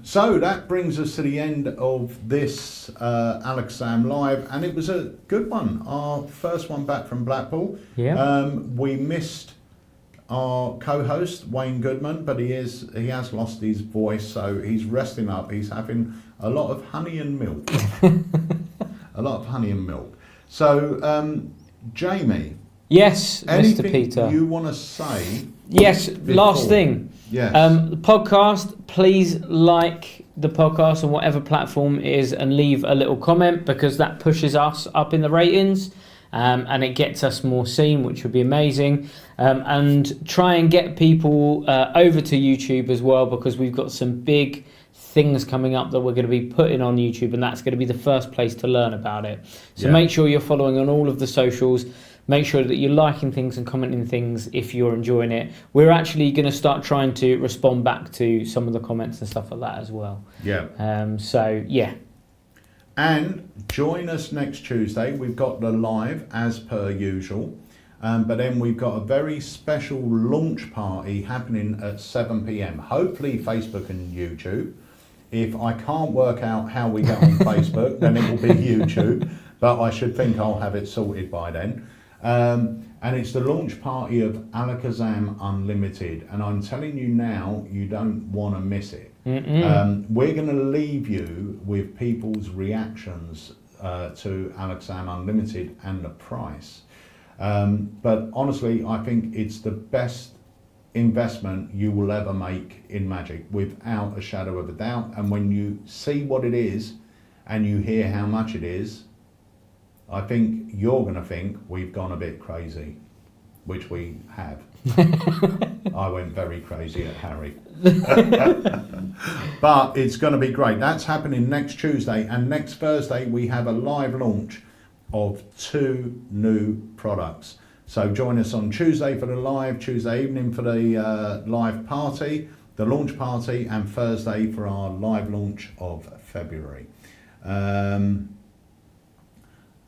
So that brings us to the end of this Alakazam Live, and it was a good one. Our first one back from Blackpool. Yeah. We missed our co-host Wayne Goodman, but he has lost his voice, so he's resting up. He's having a lot of honey and milk. A lot of honey and milk. So, Jamie. Yes, anything Mr. Peter. You want to say? Yes. Before? Last thing. Yes. The podcast, please like the podcast on whatever platform it is and leave a little comment, because that pushes us up in the ratings and it gets us more seen, which would be amazing. And try and get people over to YouTube as well, because we've got some big things coming up that we're going to be putting on YouTube, and that's going to be the first place to learn about it. So make sure you're following on all of the socials. Make sure that you're liking things and commenting things if you're enjoying it. We're actually going to start trying to respond back to some of the comments and stuff like that as well. Yeah. So, yeah. And join us next Tuesday. We've got the live as per usual. But then we've got a very special launch party happening at 7 p.m. Hopefully Facebook and YouTube. If I can't work out how we get on Facebook, then it will be YouTube. But I should think I'll have it sorted by then. And it's the launch party of Alakazam Unlimited, and I'm telling you now, you don't want to miss it. We're going to leave you with people's reactions to Alakazam Unlimited and the price. But honestly, I think it's the best investment you will ever make in Magic, without a shadow of a doubt. And when you see what it is and you hear how much it is, I think you're going to think we've gone a bit crazy, which we have. I went very crazy at Harry. But it's going to be great. That's happening next Tuesday, and next Thursday we have a live launch of 2 new products. So join us on Tuesday for the live, Tuesday evening for the live party, the launch party, and Thursday for our live launch of February.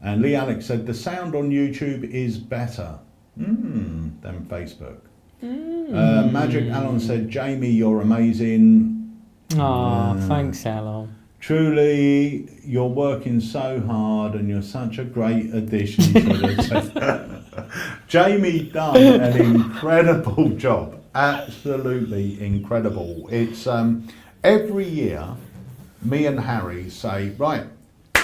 And Lee Alex said, the sound on YouTube is better. than Facebook. Magic Alan said, Jamie, you're amazing. Thanks, Alan. Truly, you're working so hard and you're such a great addition to the team. Jamie done an incredible job. Absolutely incredible. It's every year, me and Harry say, right,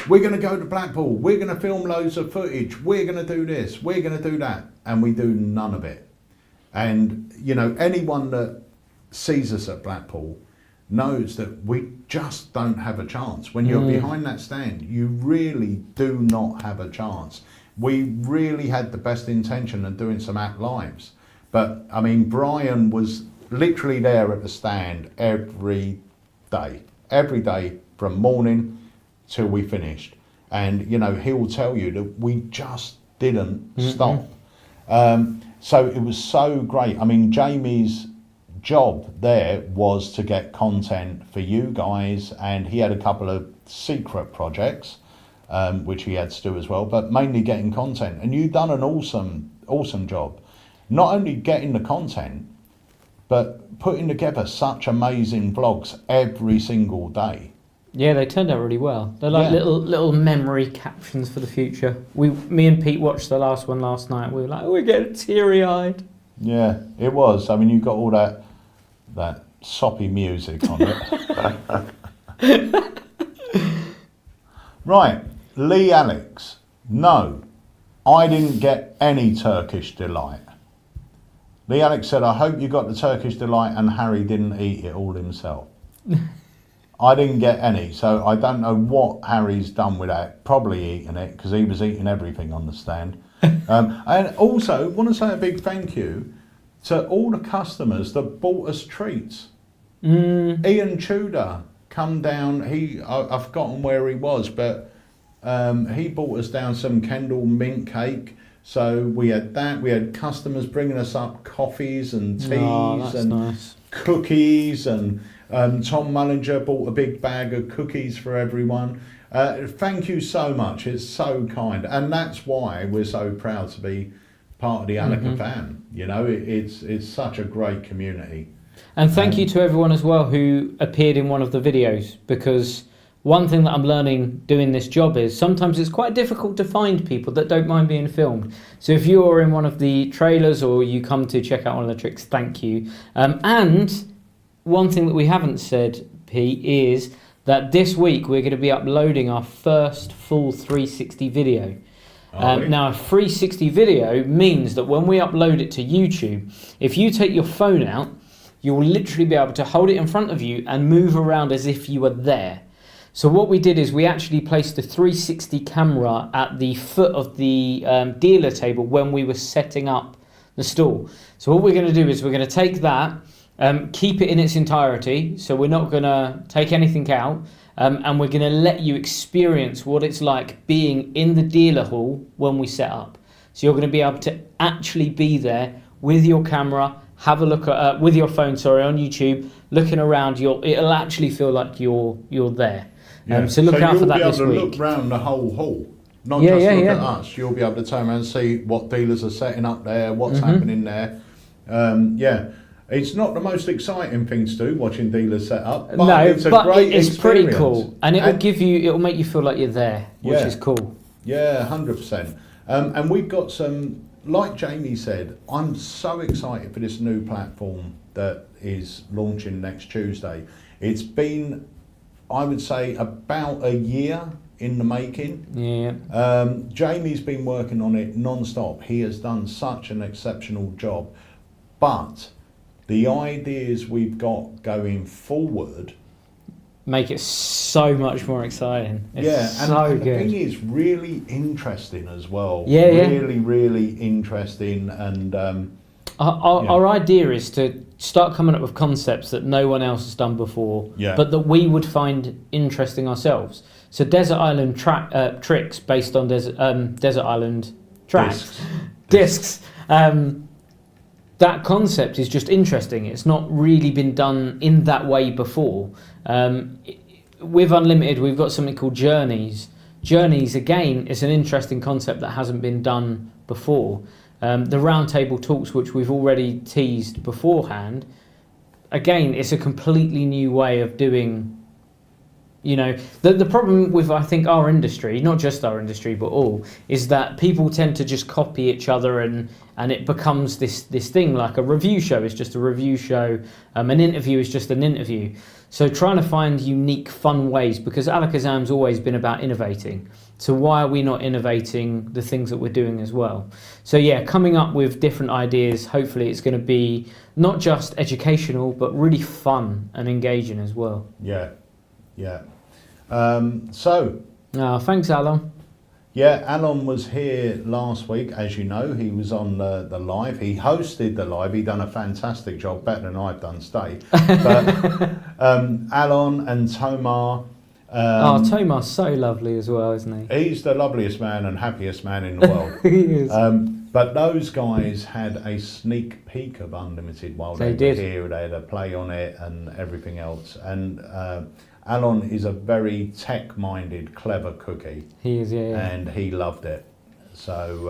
we're going to go to Blackpool. We're going to film loads of footage. We're going to do this. We're going to do that. And we do none of it. And, you know, anyone that sees us at Blackpool knows that we just don't have a chance. When you're behind that stand, you really do not have a chance. We really had the best intention of doing some act lives. But, I mean, Brian was literally there at the stand every day from morning till we finished. And, you know, he will tell you that we just didn't stop. So it was so great. I mean, Jamie's job there was to get content for you guys, and he had a couple of secret projects, which he had to do as well, but mainly getting content. And you've done an awesome job. Not only getting the content, but putting together such amazing vlogs every single day. Yeah, they turned out really well. They're like little memory captions for the future. Me and Pete watched the last one last night. We were like, we're getting teary-eyed. Yeah, it was. I mean, you got all that soppy music on it. Right, Lee Alex. No, I didn't get any Turkish delight. Lee Alex said, I hope you got the Turkish delight and Harry didn't eat it all himself. I didn't get any, so I don't know what Harry's done with that. Probably eating it, because he was eating everything on the stand. And also, want to say a big thank you to all the customers that bought us treats. Ian Tudor come down, I've forgotten where he was, but he bought us down some Kendall mint cake. So we had that, we had customers bringing us up coffees and teas and nice cookies, and Tom Mullinger bought a big bag of cookies for everyone. Thank you so much, it's so kind, and that's why we're so proud to be part of the Alakazam. You know, it's such a great community. And thank you to everyone as well who appeared in one of the videos, because one thing that I'm learning doing this job is sometimes it's quite difficult to find people that don't mind being filmed. So if you are in one of the trailers or you come to check out one of the tricks, thank you. And one thing that we haven't said, Pete, is that this week we're going to be uploading our first full 360 video. Now, a 360 video means that when we upload it to YouTube, if you take your phone out, you will literally be able to hold it in front of you and move around as if you were there. So what we did is we actually placed the 360 camera at the foot of the dealer table when we were setting up the stall. So what we're going to do is we're going to take that, keep it in its entirety, so we're not going to take anything out, and we're going to let you experience what it's like being in the dealer hall when we set up. So you're going to be able to actually be there with your camera, have a look at with your phone, on YouTube, looking around. It'll actually feel like you're there. Yeah. So look out for that this week. You'll be able to look round the whole hall, not just look at us. You'll be able to turn around and see what dealers are setting up there, what's happening there. It's not the most exciting thing to do, watching dealers set up, but it's a great experience. Pretty cool, and it'll make you feel like you're there, which is cool. Yeah, 100%. And we've got some, like Jamie said, I'm so excited for this new platform that is launching next Tuesday. It's been, I would say, about a year in the making. Yeah. Jamie's been working on it non-stop. He has done such an exceptional job. But the ideas we've got going forward make it so much more exciting. It's and so the good. thing is really interesting as well. Yeah, really interesting. And our idea is to start coming up with concepts that no one else has done before, but that we would find interesting ourselves. So Desert Island tricks based on Desert Island tracks, discs. That concept is just interesting. It's not really been done in that way before. With Unlimited, we've got something called Journeys. Journeys, again, is an interesting concept that hasn't been done before. The roundtable talks, which we've already teased beforehand, again, it's a completely new way of doing. The problem with, I think, our industry, not just our industry but all, is that people tend to just copy each other, and it becomes this thing. Like a review show is just a review show, an interview is just an interview. So trying to find unique, fun ways, because Alakazam's always been about innovating. So why are we not innovating the things that we're doing as well? So yeah, coming up with different ideas. Hopefully it's going to be not just educational, but really fun and engaging as well. Yeah. Thanks, Alan. Yeah, Alan was here last week, as you know. He was on the live. He hosted the live. He done a fantastic job, better than I've done today. But Alan and Tomar. Tomar's so lovely as well, isn't he? He's the loveliest man and happiest man in the world. He is. But those guys had a sneak peek of Unlimited while they were here. They had a play on it and everything else. And Alan is a very tech-minded, clever cookie. He is, yeah. And he loved it. So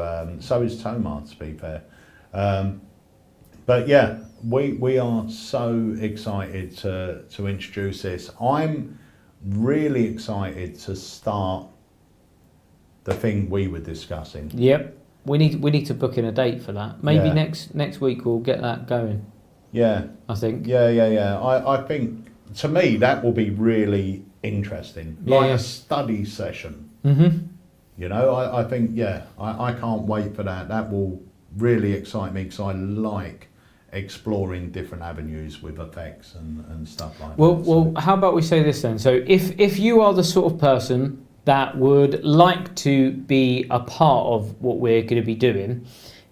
is Tomar, to be fair. But yeah, we are so excited to introduce this. I'm really excited to start the thing we were discussing. Yep. We need to book in a date for that. Maybe next week we'll get that going. Yeah. I think. Yeah. I think, to me, that will be really interesting. Like a study session. Mm-hmm. I think, I can't wait for that. That will really excite me, because I like exploring different avenues with effects and stuff like that. Well, how about we say this then? So if you are the sort of person that would like to be a part of what we're going to be doing,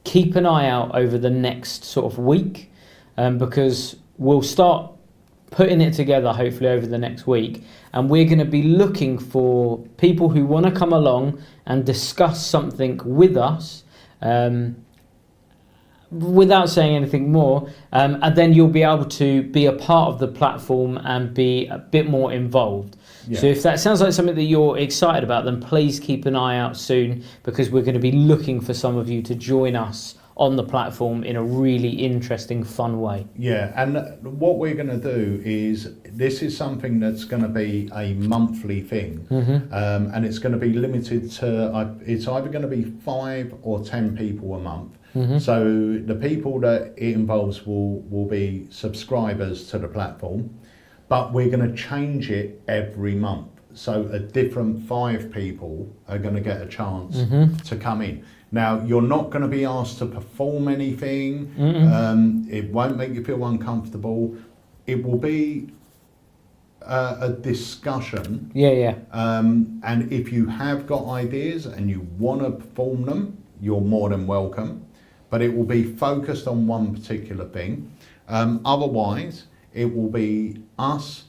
keep an eye out over the next sort of week, because we'll start putting it together hopefully over the next week, and we're going to be looking for people who want to come along and discuss something with us, without saying anything more, and then you'll be able to be a part of the platform and be a bit more involved. Yeah. So if that sounds like something that you're excited about, then please keep an eye out soon, because we're going to be looking for some of you to join us on the platform in a really interesting, fun way. Yeah, and what we're going to do is, this is something that's going to be a monthly thing, and it's going to be limited to, it's either going to be 5 or 10 people a month. So the people that it involves will be subscribers to the platform, but we're going to change it every month. So a different 5 people are going to get a chance to come in. Now, you're not going to be asked to perform anything. It won't make you feel uncomfortable. It will be a discussion. And if you have got ideas and you want to perform them, you're more than welcome. But it will be focused on one particular thing. Otherwise, it will be us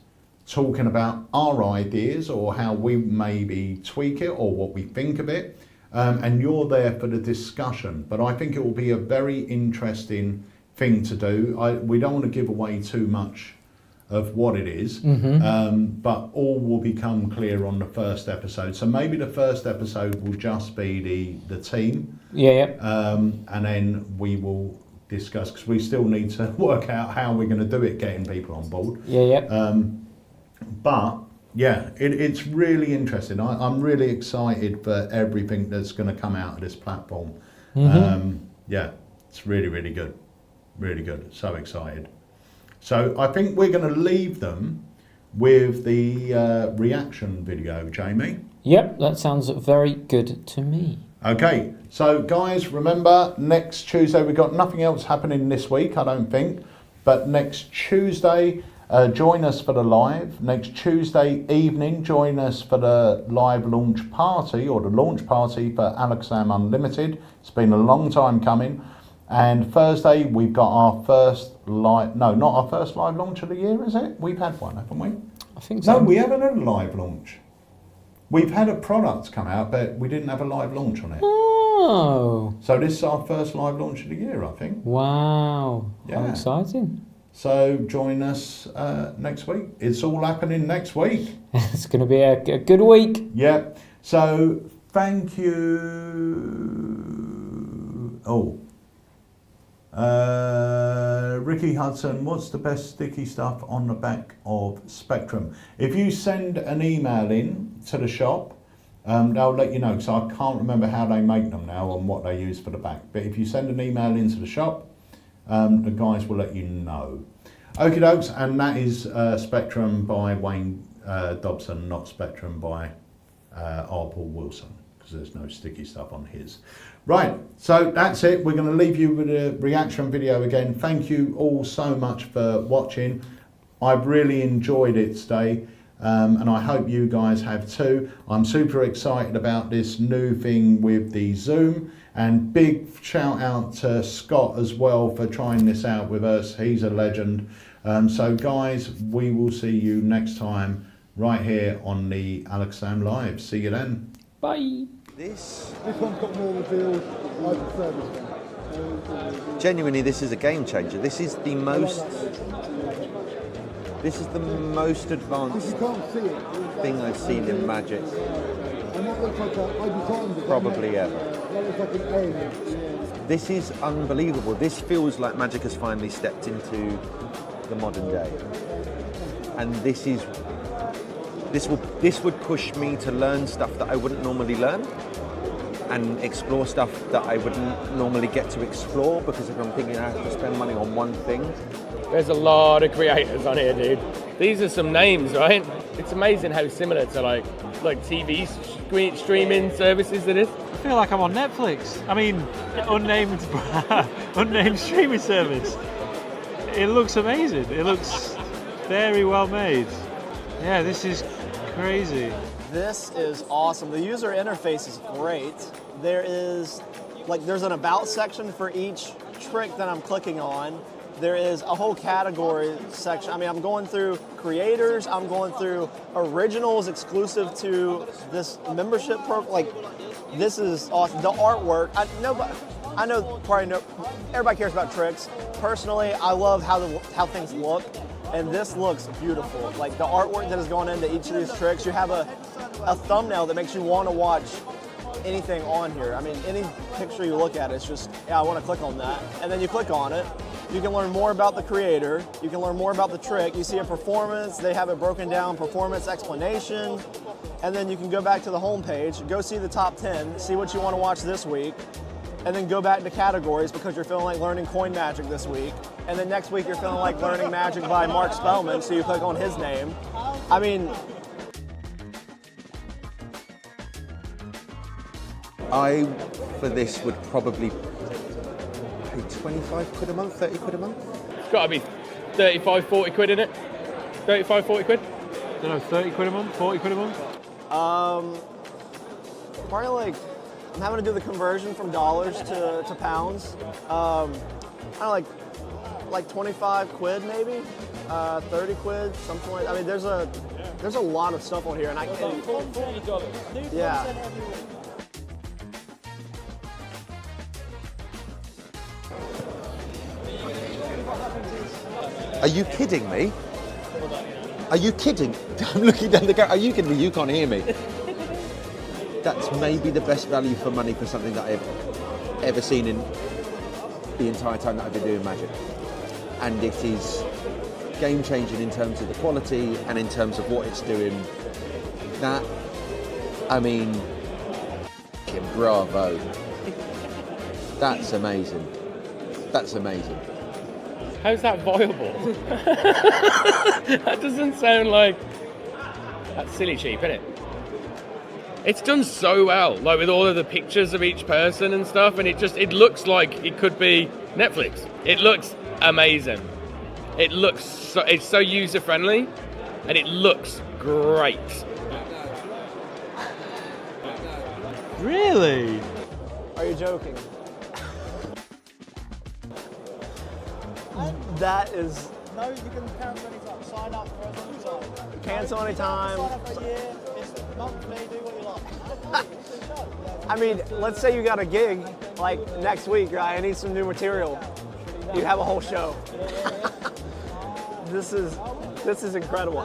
talking about our ideas, or how we maybe tweak it, or what we think of it. And you're there for the discussion. But I think it will be a very interesting thing to do. We don't want to give away too much of what it is, but all will become clear on the first episode. So maybe the first episode will just be the team. And then we will discuss, because we still need to work out how we're going to do it, getting people on board. But yeah, it's really interesting. I'm really excited for everything that's going to come out of this platform. Yeah, it's really, really good. Really good. So excited. So I think we're going to leave them with the reaction video, Jamie. Yep, that sounds very good to me. Okay, so guys, remember, next Tuesday, we've got nothing else happening this week, I don't think. But next Tuesday, join us for the live. Next Tuesday evening, join us for the live launch party, or the launch party for Alakazam Unlimited. It's been a long time coming. And Thursday, we've got our first live, no, not our first live launch of the year, is it? We've had one, haven't we? I think so. No, we haven't had a live launch. We've had a product come out, but we didn't have a live launch on it. Oh. So this is our first live launch of the year, I think. Wow. Yeah. How exciting. So join us next week. It's all happening next week. It's going to be a good week. Yeah. So thank you. Oh, Ricky Hudson, what's the best sticky stuff on the back of Spectrum? If you send an email in to the shop, they'll let you know, because I can't remember how they make them now and what they use for the back. But if you send an email into the shop, the guys will let you know. Okie dokes, and that is Spectrum by Wayne Dobson, not Spectrum by R. Paul Wilson, because there's no sticky stuff on his. Right, so that's it. We're going to leave you with a reaction video again. Thank you all so much for watching. I've really enjoyed it today, and I hope you guys have too. I'm super excited about this new thing with the Zoom, and big shout out to Scott as well for trying this out with us. He's a legend. So guys, we will see you next time right here on the Alakazam Live. See you then. Bye. This one's got more reveals. I prefer this one. genuinely, this is a game changer. This is the most advanced thing I've seen in Magic probably ever. This is unbelievable. This feels like Magic has finally stepped into the modern day, and this would push me to learn stuff that I wouldn't normally learn, and explore stuff that I wouldn't normally get to explore, because if I'm thinking I have to spend money on one thing. There's a lot of creators on here, dude. These are some names, right? It's amazing how similar to like TV streaming services it is. I feel like I'm on Netflix. I mean, unnamed streaming service. It looks amazing. It looks very well made. Yeah, this is crazy. This is awesome. The user interface is great. There's an about section for each trick that I'm clicking on. There is a whole category section. I mean, I'm going through creators, I'm going through originals exclusive to this membership program. Like, this is awesome. The artwork, I know everybody cares about tricks. Personally, I love how things look, and this looks beautiful. Like, the artwork that is going into each of these tricks, you have a thumbnail that makes you want to watch anything on here. I mean, any picture you look at, it's just, yeah, I want to click on that. And then you click on it. You can learn more about the creator. You can learn more about the trick. You see a performance. They have it broken down, performance explanation. And then you can go back to the home page, go see the top 10, see what you want to watch this week, and then go back to categories because you're feeling like learning coin magic this week. And then next week you're feeling like learning magic by Mark Spellman, so you click on his name. I mean, I, for this, would probably pay 25 quid a month, 30 quid a month. It's got to be 35, 40 quid in it. 35, 40 quid. I don't know, 30 quid a month, 40 quid a month? probably like, I'm having to do the conversion from dollars to pounds. Kind of like 25 quid maybe, 30 quid, something like that. I mean, there's a lot of stuff on here, and I can't. $40. Yeah. Are you kidding me? Are you kidding? I'm looking down the garage. Are you kidding me? You can't hear me. That's maybe the best value for money for something that I've ever seen in the entire time that I've been doing Magic. And it is game changing in terms of the quality and in terms of what it's doing. That, I mean, bravo. That's amazing. That's amazing. How's that viable? That doesn't sound like... That's silly cheap, isn't it? It's done so well, like with all of the pictures of each person and stuff, and it looks like it could be Netflix. It looks amazing. It's so user friendly, and it looks great. Really? Are you joking? That is... No, you can cancel anytime. Sign up for as long as you like. Cancel anytime. Sign up for a year. It's monthly. Do what you like. I mean, let's say you got a gig like next week, right? I need some new material. You have a whole show. This is incredible.